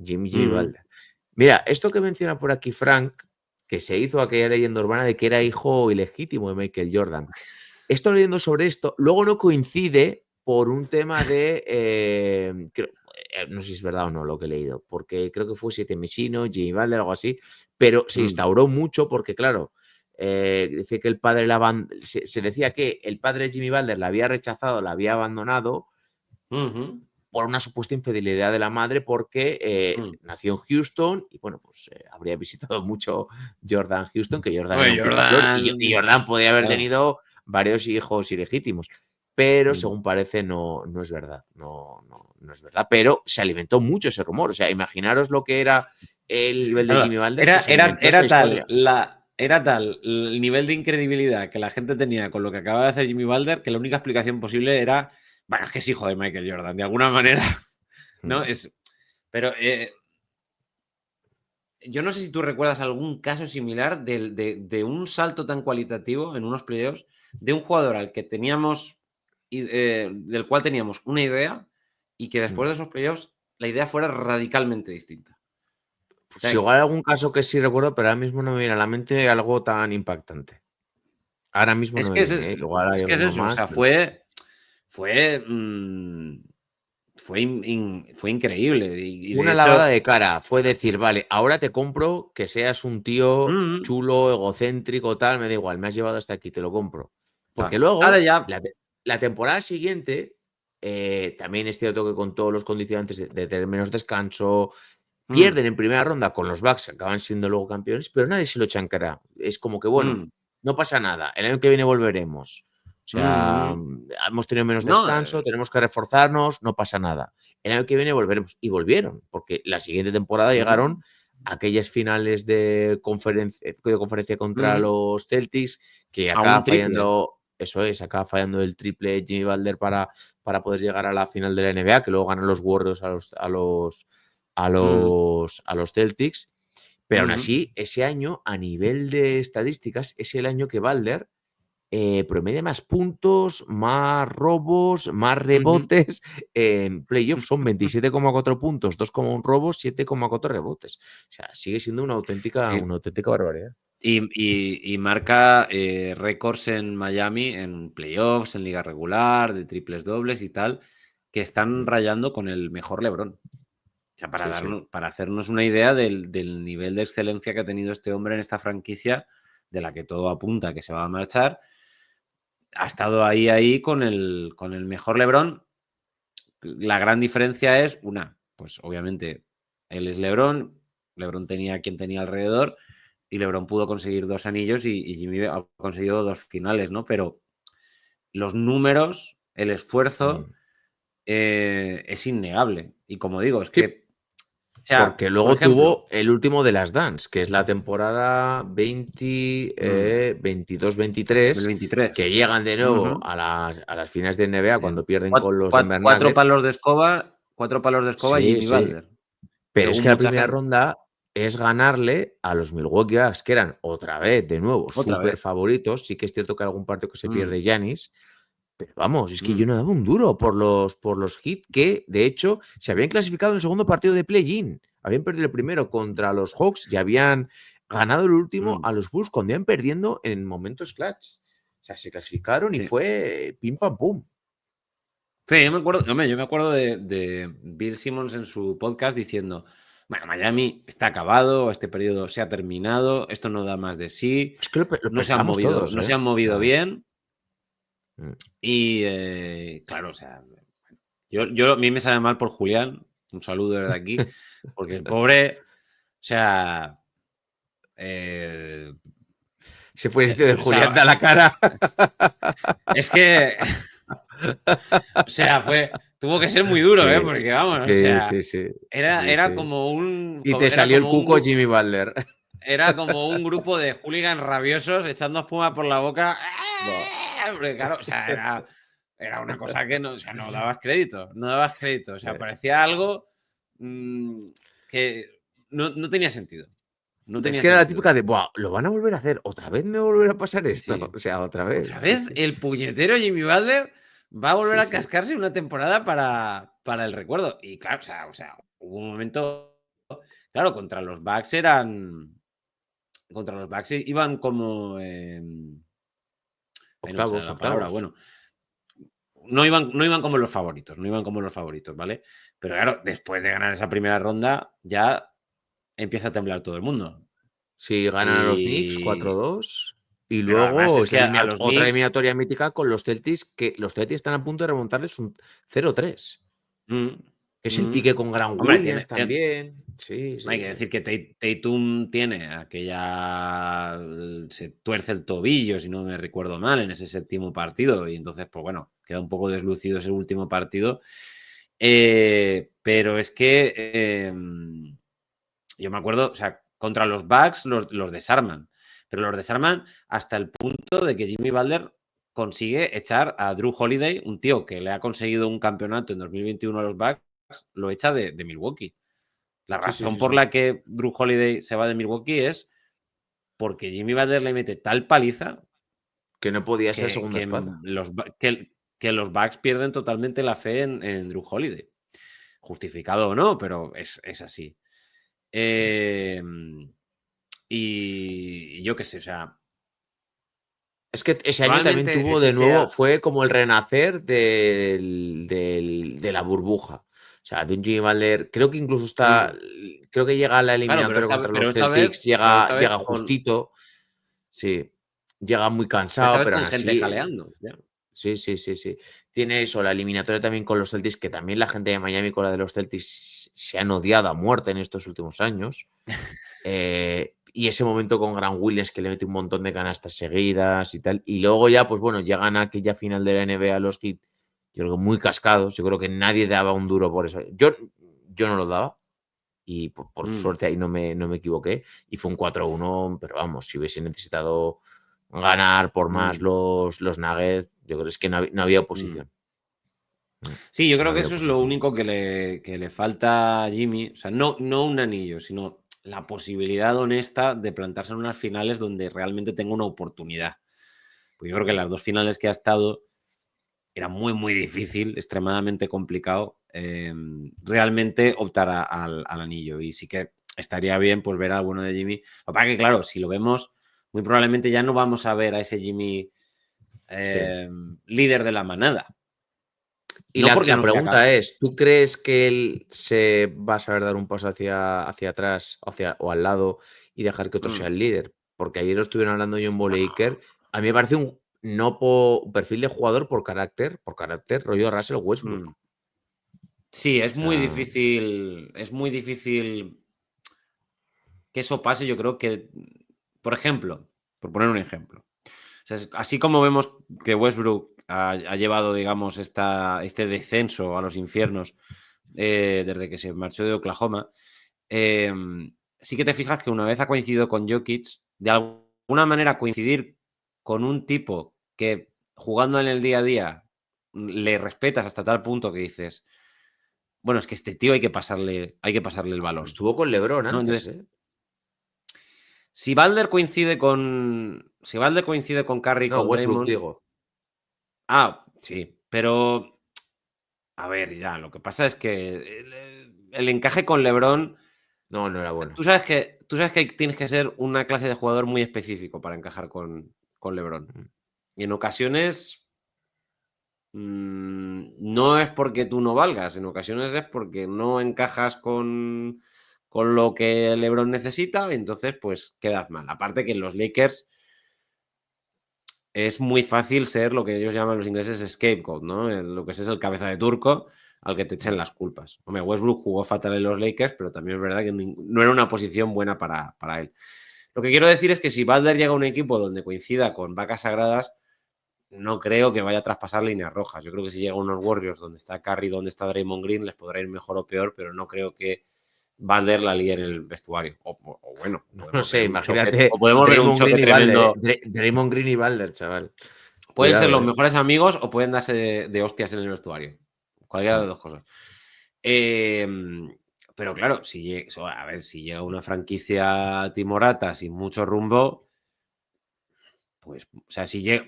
Jimmy Butler. Mira, esto que menciona por aquí Frank, que se hizo aquella leyenda urbana de que era hijo ilegítimo de Michael Jordan. Estoy leyendo sobre esto, luego no coincide por un tema de, no sé si es verdad o no lo que he leído, porque creo que fue Siete Mesino, Jimmy Butler, algo así, pero se instauró mucho porque, claro, dice que el padre se decía que el padre de Jimmy Butler la había rechazado, la había abandonado por una supuesta infidelidad de la madre porque nació en Houston y, bueno, pues habría visitado mucho Jordan Houston, que Jordan era Oye, un picaflor y Jordan. Jordan podía haber Claro. tenido varios hijos ilegítimos. Pero según parece no es verdad, no es verdad, pero se alimentó mucho ese rumor. O sea, imaginaros lo que era el nivel de Claro, Jimmy Butler, que se alimentó esta historia. era tal el nivel de incredibilidad que la gente tenía con lo que acababa de hacer Jimmy Butler que la única explicación posible era, bueno, es que es hijo de Michael Jordan, de alguna manera, ¿no? Pero yo no sé si tú recuerdas algún caso similar de un salto tan cualitativo en unos playoffs de un jugador al que teníamos, del cual teníamos una idea y que después de esos playoffs la idea fuera radicalmente distinta. O Pues sea, igual hay algún caso que sí recuerdo, pero ahora mismo no me viene a la mente algo tan impactante. Ahora mismo no Es me que viene, ¿eh? Igual hay es alguno eso, o más, sea, pero fue, fue increíble y de una hecho lavada de cara fue decir, vale, ahora te compro que seas un tío chulo, egocéntrico, tal, me da igual, me has llevado hasta aquí, te lo compro. Porque claro, ahora luego, ya la temporada siguiente, también es cierto que con todos los condicionantes de tener menos descanso, pierden en primera ronda con los Bucks, acaban siendo luego campeones, pero nadie se lo echa en cara. Es como que, bueno, no pasa nada, el año que viene volveremos. O sea, hemos tenido menos no, descanso, tenemos que reforzarnos, no pasa nada. El año que viene volveremos. Y volvieron, porque la siguiente temporada llegaron aquellas finales de conferencia contra los Celtics, que a acaba un triple. fallando, eso es, acaba fallando el triple Jimmy Butler para poder llegar a la final de la NBA, que luego ganan los Warriors a los Celtics. Pero aún así, ese año, a nivel de estadísticas, es el año que Butler promedia más puntos, más robos, más rebotes. En playoffs son 27,4 puntos, 2,1 robos, 7,4 rebotes. O sea, sigue siendo una auténtica barbaridad. Y marca récords en Miami en playoffs, en liga regular, de triples dobles y tal, que están rayando con el mejor LeBron. O sea, Sí, sí. para hacernos una idea del nivel de excelencia que ha tenido este hombre en esta franquicia, de la que todo apunta que se va a marchar, ha estado ahí con el mejor LeBron. La gran diferencia es, pues obviamente, él es LeBron, LeBron tenía a quien tenía alrededor, y LeBron pudo conseguir 2 anillos y Jimmy ha conseguido 2 finales, ¿no? Pero los números, el esfuerzo, Mm. es innegable. Y como digo, es Sí, que, o sea, porque por luego ejemplo, tuvo el último de las Dance, que es la temporada 22-23, 2023. que llegan de nuevo Ujú. a las finales de NBA En cuando pierden con los Denver 4 Nuggets. palos de escoba, 4 palos de escoba Sí, Jimmy sí. Butler, Pero es según que la mucha primera gente. ronda es ganarle a los Milwaukee Bucks, que eran otra vez, de nuevo, Otra súper vez. favoritos. Sí que es cierto que algún partido que se Mm, pierde Giannis, pero vamos, es que yo mm, no daba un duro por los Heat, que de hecho se habían clasificado en el segundo partido de play-in. Habían perdido el primero contra los Hawks y habían ganado el último mm. a los Bulls cuando iban perdiendo en momentos clutch. O sea, se clasificaron y Sí. fue pim pam pum. Sí, yo me acuerdo, hombre, yo me acuerdo de Bill Simmons en su podcast diciendo, bueno, Miami está acabado, este periodo se ha terminado, esto no da más de sí, Es que lo no se han pensábamos movido, todos, no ¿eh? se han O movido sea, bien mm. y claro, o sea, a mí me sabe mal por Julián, un saludo desde aquí, porque el pobre, o sea, eh, Se fue de o sea, Julián da la cara. es que, o sea, tuvo que ser muy duro, Sí, porque vamos, o sí, sea, sí, sí, era, sí, era sí. como un, Y te era salió el como un cuco grupo. Jimmy Butler. Era como un grupo de hooligans rabiosos echando espuma por la boca. Buah. Porque, claro, o sea, era una cosa que no, o sea, no dabas crédito, no dabas crédito. O sea, parecía algo mm, que no tenía sentido. No Es tenía que era la sentido. típica de, buah, lo van a volver a hacer, otra vez me va a volver a pasar esto. Sí. O sea, otra vez. Otra Sí, vez sí. el puñetero Jimmy Butler va a volver Sí, a sí. cascarse una temporada para el recuerdo. Y claro, o sea, hubo un momento. Claro, contra los Bucks iban como. Ahí no me sale Octavos, la palabra. octavos. Bueno, no iban como los favoritos, no iban como los favoritos, ¿vale? Pero claro, después de ganar esa primera ronda, ya empieza a temblar todo el mundo. Sí, ganan a los Knicks Y. 4-2. Y Pero además luego es es que a los otra Knicks. eliminatoria mítica con los Celtics, que los Celtics están a punto de remontarles un 0-3. mm, Que es el mm, pique con Grant hombre, Williams también. Sí, hay sí, que sí. decir que Tatum tiene aquella. Se tuerce el tobillo, si no me recuerdo mal, en ese séptimo partido. Y entonces, pues bueno, queda un poco deslucido ese último partido. Pero es que yo me acuerdo, o sea, contra los Bucks los desarman. Pero los desarman hasta el punto de que Jimmy Butler consigue echar a Drew Holiday, un tío que le ha conseguido un campeonato en 2021 a los Bucks, lo echa de Milwaukee. La Sí, sí, razón sí, por sí. la que Drew Holiday se va de Milwaukee es porque Jimmy Butler le mete tal paliza Que no podía ser que, segunda que, espada. que los Bucks pierden totalmente la fe en Drew Holiday. Justificado o no, pero es así. Eh, y yo qué sé, o sea, Es que ese año también probablemente tuvo ese de nuevo, sea. fue como el renacer de la burbuja. O sea, de un Jimmy Butler, creo que incluso está, Mm, creo que llega a la claro, eliminatoria contra pero los esta vez, Celtics, pero llega, esta vez llega justito, sí, llega muy pero esta cansado, vez pero aún con gente así, jaleando. Ya. sí, sí, sí, sí. Tiene eso, la eliminatoria también con los Celtics, que también la gente de Miami con la de los Celtics se han odiado a muerte en estos últimos años. Y ese momento con Grant Williams que le mete un montón de canastas seguidas y tal. Y luego ya, pues bueno, llegan a aquella final de la NBA a los Heat, yo creo que muy cascados. Yo creo que nadie daba un duro por eso. Yo no lo daba y por Mm, suerte ahí no me equivoqué. Y fue un 4-1, pero vamos, si hubiese necesitado ganar por más mm, los Nuggets, yo creo que es que no había mm. oposición. Sí, yo No creo que había eso es lo oposición. único que le falta a Jimmy. O sea, no un anillo, sino la posibilidad honesta de plantarse en unas finales donde realmente tenga una oportunidad. Pues yo creo que las dos finales que ha estado era muy, muy difícil, extremadamente complicado realmente optar al anillo. Y sí que estaría bien pues ver a alguno de Jimmy. Lo que pasa es que, claro, si lo vemos, muy probablemente ya no vamos a ver a ese Jimmy Sí. líder de la manada. Y No porque la no sea pregunta capaz. es, ¿tú crees que él se va a saber dar un paso hacia atrás o al lado y dejar que otro sea Mm, el líder? Porque ayer lo estuvieron hablando John no. Boleiker. A mí me parece un perfil de jugador por carácter, rollo Russell Mm. Westbrook. Sí, O sea, es muy difícil que eso pase. Yo creo que por ejemplo, por poner un ejemplo. O sea, así como vemos que Westbrook ha llevado, digamos, este descenso a los infiernos desde que se marchó de Oklahoma, sí que te fijas que una vez ha coincidido con Jokic, de alguna manera coincidir con un tipo que jugando en el día a día le respetas hasta tal punto que dices, bueno, es que este tío hay que pasarle el Pues balón, estuvo con LeBron ¿no? antes, Entonces, ¿eh? Si Balder coincide con Curry y No, con Westbrook, Draymond, digo. sí, pero a ver, ya, lo que pasa es que el encaje con LeBron, No, no era bueno. tú sabes que tienes que ser una clase de jugador muy específico para encajar con LeBron. Mm. Y en ocasiones no es porque tú no valgas, en ocasiones es porque no encajas con lo que LeBron necesita, y entonces pues quedas mal. Aparte que en los Lakers es muy fácil ser lo que ellos llaman los ingleses scapegoat, ¿no? Lo que es el cabeza de turco al que te echen Mm. las culpas. Hombre, Westbrook jugó fatal en los Lakers, pero también es verdad que no era una posición buena para él. Lo que quiero decir es que si Butler llega a un equipo donde coincida con vacas sagradas, no creo que vaya a traspasar líneas rojas. Yo creo que si llega a unos Warriors donde está Curry, donde está Draymond Green, les podrá ir mejor o peor, pero no creo que Butler la líe en el vestuario. O bueno, No podemos ver sé, un choque, imagínate o podemos ver un Draymond choque Green y Balder. tremendo. Draymond Green y Balder, chaval. Pueden ser Cuidado, los ¿eh? mejores amigos o pueden darse de hostias en el vestuario. Cualquiera de Mm. las dos cosas. Em, pero claro, a ver, si llega una franquicia timorata sin mucho rumbo, pues, o sea, si llega,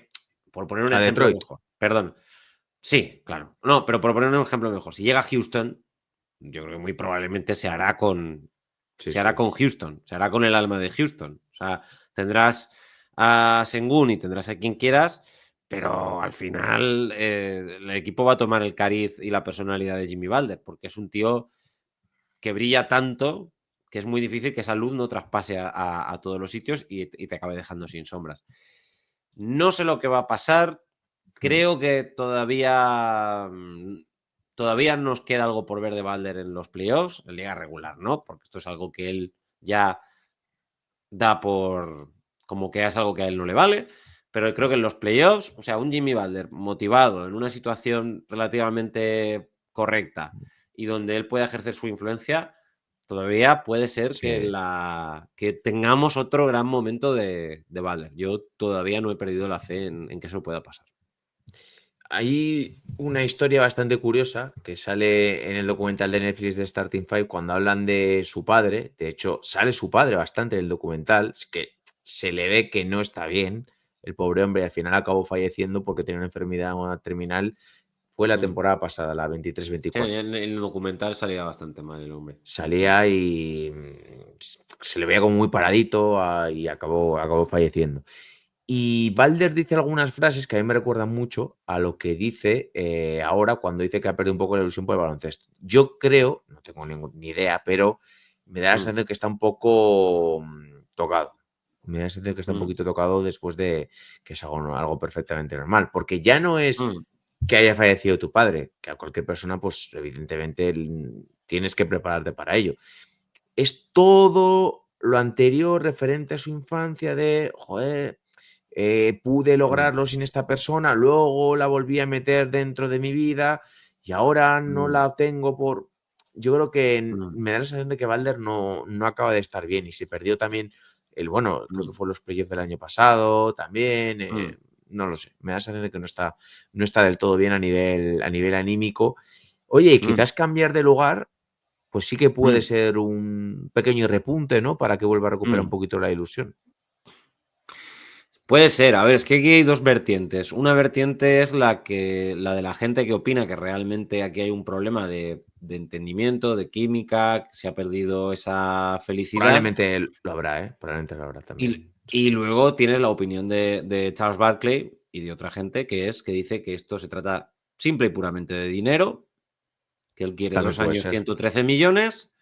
por poner un A ejemplo Detroit. mejor, perdón, sí, claro, no, pero por poner un ejemplo mejor, si llega a Houston, yo creo que muy probablemente Sí, se hará sí. con Houston, se hará con el alma de Houston. O sea, tendrás a Sengun y tendrás a quien quieras, pero al final el equipo va a tomar el cariz y la personalidad de Jimmy Butler, porque es un tío que brilla tanto que es muy difícil que esa luz no traspase a todos los sitios y te acabe dejando sin sombras. No sé lo que va a pasar. Mm. Creo que todavía nos queda algo por ver de Balder en los playoffs, en liga regular, ¿no? Porque esto es algo que él ya da por como que es algo que a él no le vale. Pero creo que en los playoffs, o sea, un Jimmy Balder motivado en una situación relativamente correcta y donde él pueda ejercer su influencia, todavía puede ser Sí. que tengamos otro gran momento de Balder. Yo todavía no he perdido la fe en que eso pueda pasar. Hay una historia bastante curiosa que sale en el documental de Netflix de Starting Five cuando hablan de su padre. De hecho, sale su padre bastante en el documental. Es que se le ve que no está bien el pobre hombre y al final acabó falleciendo porque tenía una enfermedad terminal. Fue la Mm. temporada pasada, la Sí, 23-24. en el documental salía bastante mal el hombre. Salía y se le veía como muy paradito y acabó falleciendo. Y Balder dice algunas frases que a mí me recuerdan mucho a lo que dice ahora cuando dice que ha perdido un poco la ilusión por el baloncesto. Yo creo, no tengo ni idea, pero me da la Mm, sensación que está un poco tocado. Me da la sensación que está un mm, poquito tocado después de que es algo perfectamente normal. Porque ya no es mm, que haya fallecido tu padre, que a cualquier persona, pues evidentemente tienes que prepararte para ello. Es todo lo anterior referente a su infancia de, joder, pude mm, lograrlo sin esta persona, luego la volví a meter dentro de mi vida y ahora no mm, la tengo por... Yo creo que mm, me da la sensación de que Balder no acaba de estar bien y se perdió también bueno, creo que mm, fue los playoffs del año pasado también, mm, no lo sé, me da la sensación de que no está del todo bien a nivel anímico. Oye, y mm, quizás cambiar de lugar, pues sí que puede mm, ser un pequeño repunte, ¿no? Para que vuelva a recuperar un mm. poquito la ilusión. Puede ser, a ver, es que aquí hay dos vertientes. Una vertiente es la de la gente que opina que realmente aquí hay un problema de entendimiento, de química, que se ha perdido esa felicidad. Probablemente lo habrá, ¿eh? Probablemente lo habrá también. Sí, Y sí. luego tienes la opinión de Charles Barkley y de otra gente que dice que esto se trata simple y puramente de dinero, que él quiere También 2 puede años, ser. 113 millones,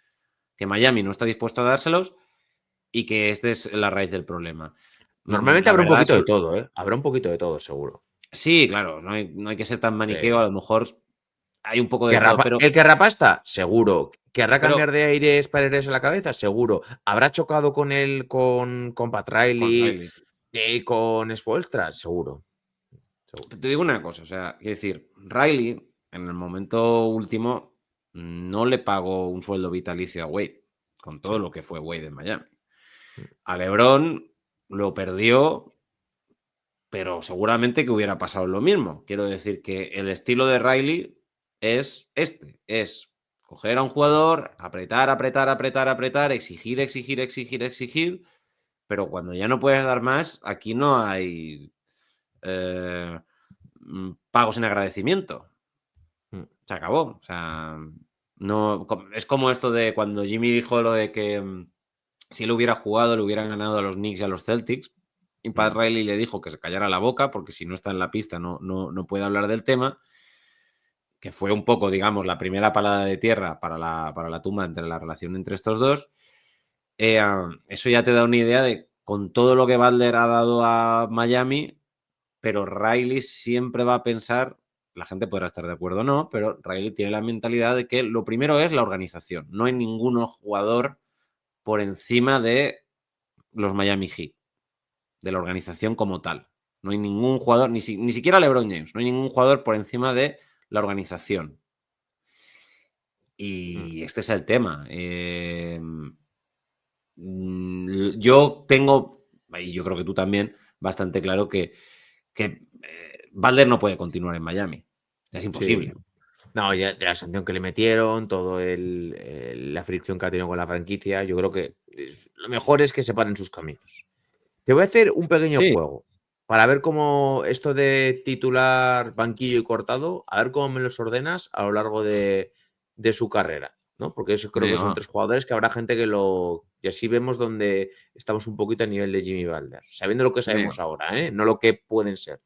que Miami no está dispuesto a dárselos y que esta es la raíz del problema. Normalmente La habrá un verdad, poquito de eso todo, ¿eh? Habrá un poquito de todo, seguro. sí, claro, no hay que ser tan maniqueo, a lo mejor hay un poco ¿Que de todo, rapa pero el que rapa está? Seguro. ¿Querrá Pero cambiar de aires para irse a la cabeza? Seguro. ¿Habrá chocado con él, con Pat con Riley Riley, sí. y con Spoelstra? Seguro. Seguro. Te digo una cosa, o sea, quiero decir, Riley en el momento último no le pagó un sueldo vitalicio a Wade, con todo Sí. lo que fue Wade en Miami. A LeBron lo perdió, pero seguramente que hubiera pasado lo mismo. Quiero decir que el estilo de Riley es es coger a un jugador, apretar, apretar, apretar, apretar, exigir, exigir, exigir, exigir, pero cuando ya no puedes dar más, aquí no hay pagos en agradecimiento. Mm. Se acabó. O sea, no, es como esto de cuando Jimmy dijo lo de que si él hubiera jugado, le hubieran ganado a los Knicks y a los Celtics. Y Pat Riley le dijo que se callara la boca porque si no está en la pista no puede hablar del tema. Que fue un poco, digamos, la primera palada de tierra para la tumba entre la relación entre estos dos. Eso ya te da una idea de con todo lo que Butler ha dado a Miami, pero Riley siempre va a pensar, la gente podrá estar de acuerdo o no, pero Riley tiene la mentalidad de que lo primero es la organización. No hay ningún jugador por encima de los Miami Heat, de la organización como tal. No hay ningún jugador, ni siquiera LeBron James, no hay ningún jugador por encima de la organización. Y este es el tema. Yo tengo, y yo creo que tú también, bastante claro que Butler no puede continuar en Miami. Es Sí. imposible. No, ya la sanción que le metieron, todo la fricción que ha tenido con la franquicia, yo creo que lo mejor es que separen sus caminos. Te voy a hacer un pequeño Sí, juego para ver cómo esto de titular, banquillo y cortado, a ver cómo me los ordenas a lo largo de su carrera, ¿no? Porque eso creo que son venga, tres jugadores que habrá gente que lo... Y así vemos donde estamos un poquito a nivel de Jimmy Butler, sabiendo lo que sabemos venga. ahora, ¿eh? No lo que pueden ser.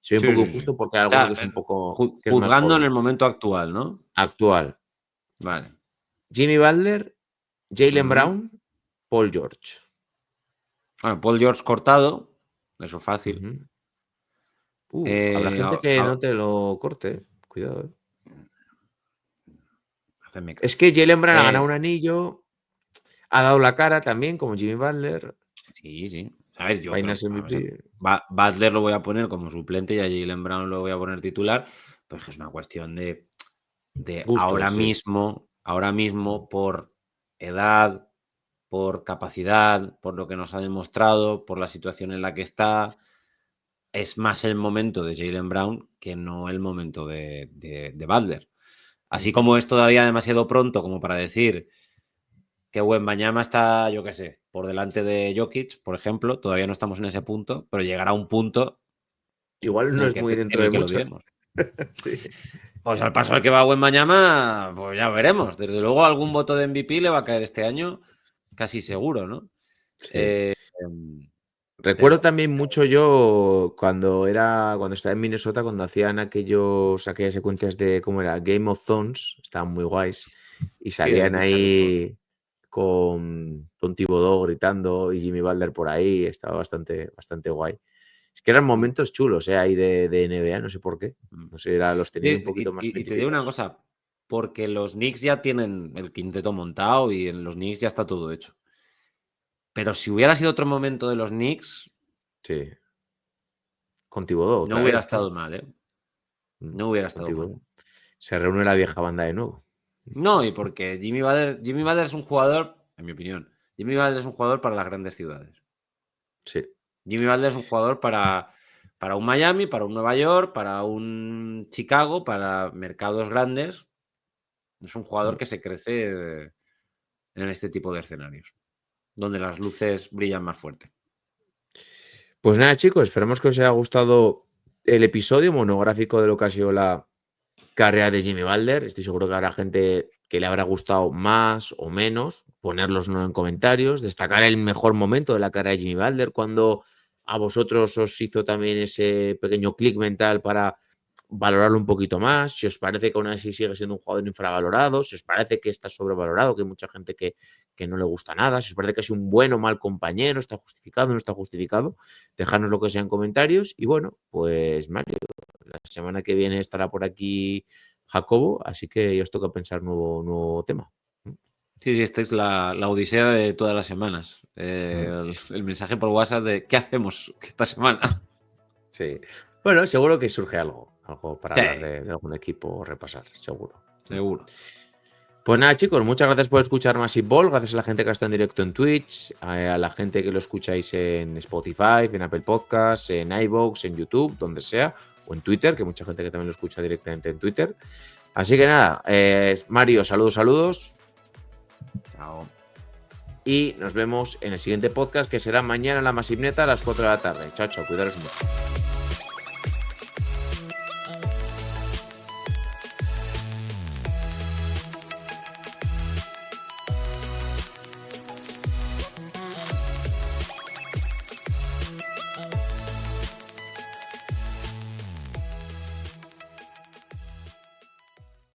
Soy un Sí, poco sí, sí. injusto porque hay O alguno sea, que es un poco, que es más juzgando en joven. el momento actual, ¿no? Actual. Vale. Jimmy Butler, Jaylen Ujú. Brown, Paul George. Bueno, Paul George cortado, eso fácil. Ujú. Habrá gente que no te lo corte. Cuidado, eh. Hacedme Es caso. que Jaylen Brown ha ganado Eh, un anillo, ha dado la cara también, como Jimmy Butler, sí, sí. A ver, yo, pero Finals vamos a ver, MVP. Butler lo voy a poner como suplente y a Jaylen Brown lo voy a poner titular, pues que es una cuestión de Gustos, sí. ahora mismo, por edad, por capacidad, por lo que nos ha demostrado, por la situación en la que está, es más el momento de Jaylen Brown que no el momento de Butler. Así Ujú. como es todavía demasiado pronto como para decir que Wembanyama está, yo qué sé, por delante de Jokic, por ejemplo, todavía no estamos en ese punto, pero llegará un punto Igual en no el es que, muy en dentro el de que lo mucho. diremos. Sí. Pues al paso al que va Wembanyama, pues ya veremos. Desde luego algún voto de MVP le va a caer este año, casi seguro, ¿no? Sí. Eh, em, Recuerdo pero también mucho yo cuando estaba en Minnesota, cuando hacían aquellas secuencias de, ¿cómo era? Game of Thrones, estaban muy guays, y sí, de salían ficharlo todo. ahí con Thibodeau gritando y Jimmy Butler por ahí, estaba bastante, bastante guay. Es que eran Mm, momentos chulos, ahí de NBA, no sé por qué. mm. No sé, los tenían un poquito más Y te digo una mitificados. cosa, porque los Knicks ya tienen el quinteto montado y en los Knicks ya está todo hecho. Pero si hubiera sido otro momento de los Knicks, Sí, con Thibodeau no otra hubiera vez, claro. estado mal, ¿eh? Mm, No hubiera con estado mal. Thibodeau. Se reúne la vieja banda de nuevo. No, y porque Jimmy Butler es un jugador, en mi opinión, Jimmy Butler es un jugador para las grandes ciudades. Sí. Jimmy Butler es un jugador para un Miami, para un Nueva York, para un Chicago, para mercados grandes. Es un jugador Mm. que se crece en este tipo de escenarios, donde las luces brillan más fuerte. Pues nada, chicos, esperamos que os haya gustado el episodio monográfico de lo que ha sido la carrera de Jimmy Butler. Estoy seguro que habrá gente que le habrá gustado más o menos. Ponérnoslo en comentarios. Destacar el mejor momento de la carrera de Jimmy Butler, cuando a vosotros os hizo también ese pequeño clic mental para valorarlo un poquito más. Si os parece que aún así sigue siendo un jugador infravalorado, si os parece que está sobrevalorado, que hay mucha gente que no le gusta nada, si os parece que es un buen o mal compañero, está justificado, no está justificado, dejadnos lo que sea en comentarios. Y bueno, pues Mario, la semana que viene estará por aquí Jacobo, así que ya os toca pensar nuevo tema. Sí, esta es la odisea de todas las semanas. El mensaje por WhatsApp de ¿qué hacemos esta semana? Sí. Bueno, seguro que surge algo para Sí, hablar de algún equipo o repasar, seguro. seguro. Pues nada, chicos, muchas gracias por escuchar Massive Ball. Gracias a la gente que está en directo en Twitch, a la gente que lo escucháis en Spotify, en Apple Podcasts, en iVoox, en YouTube, donde sea, o en Twitter, que mucha gente que también lo escucha directamente en Twitter. Así que nada, Mario, saludos. Chao. Y nos vemos en el siguiente podcast, que será mañana en la Massive Neta a las 4 de la tarde. Chao, cuidaros mucho.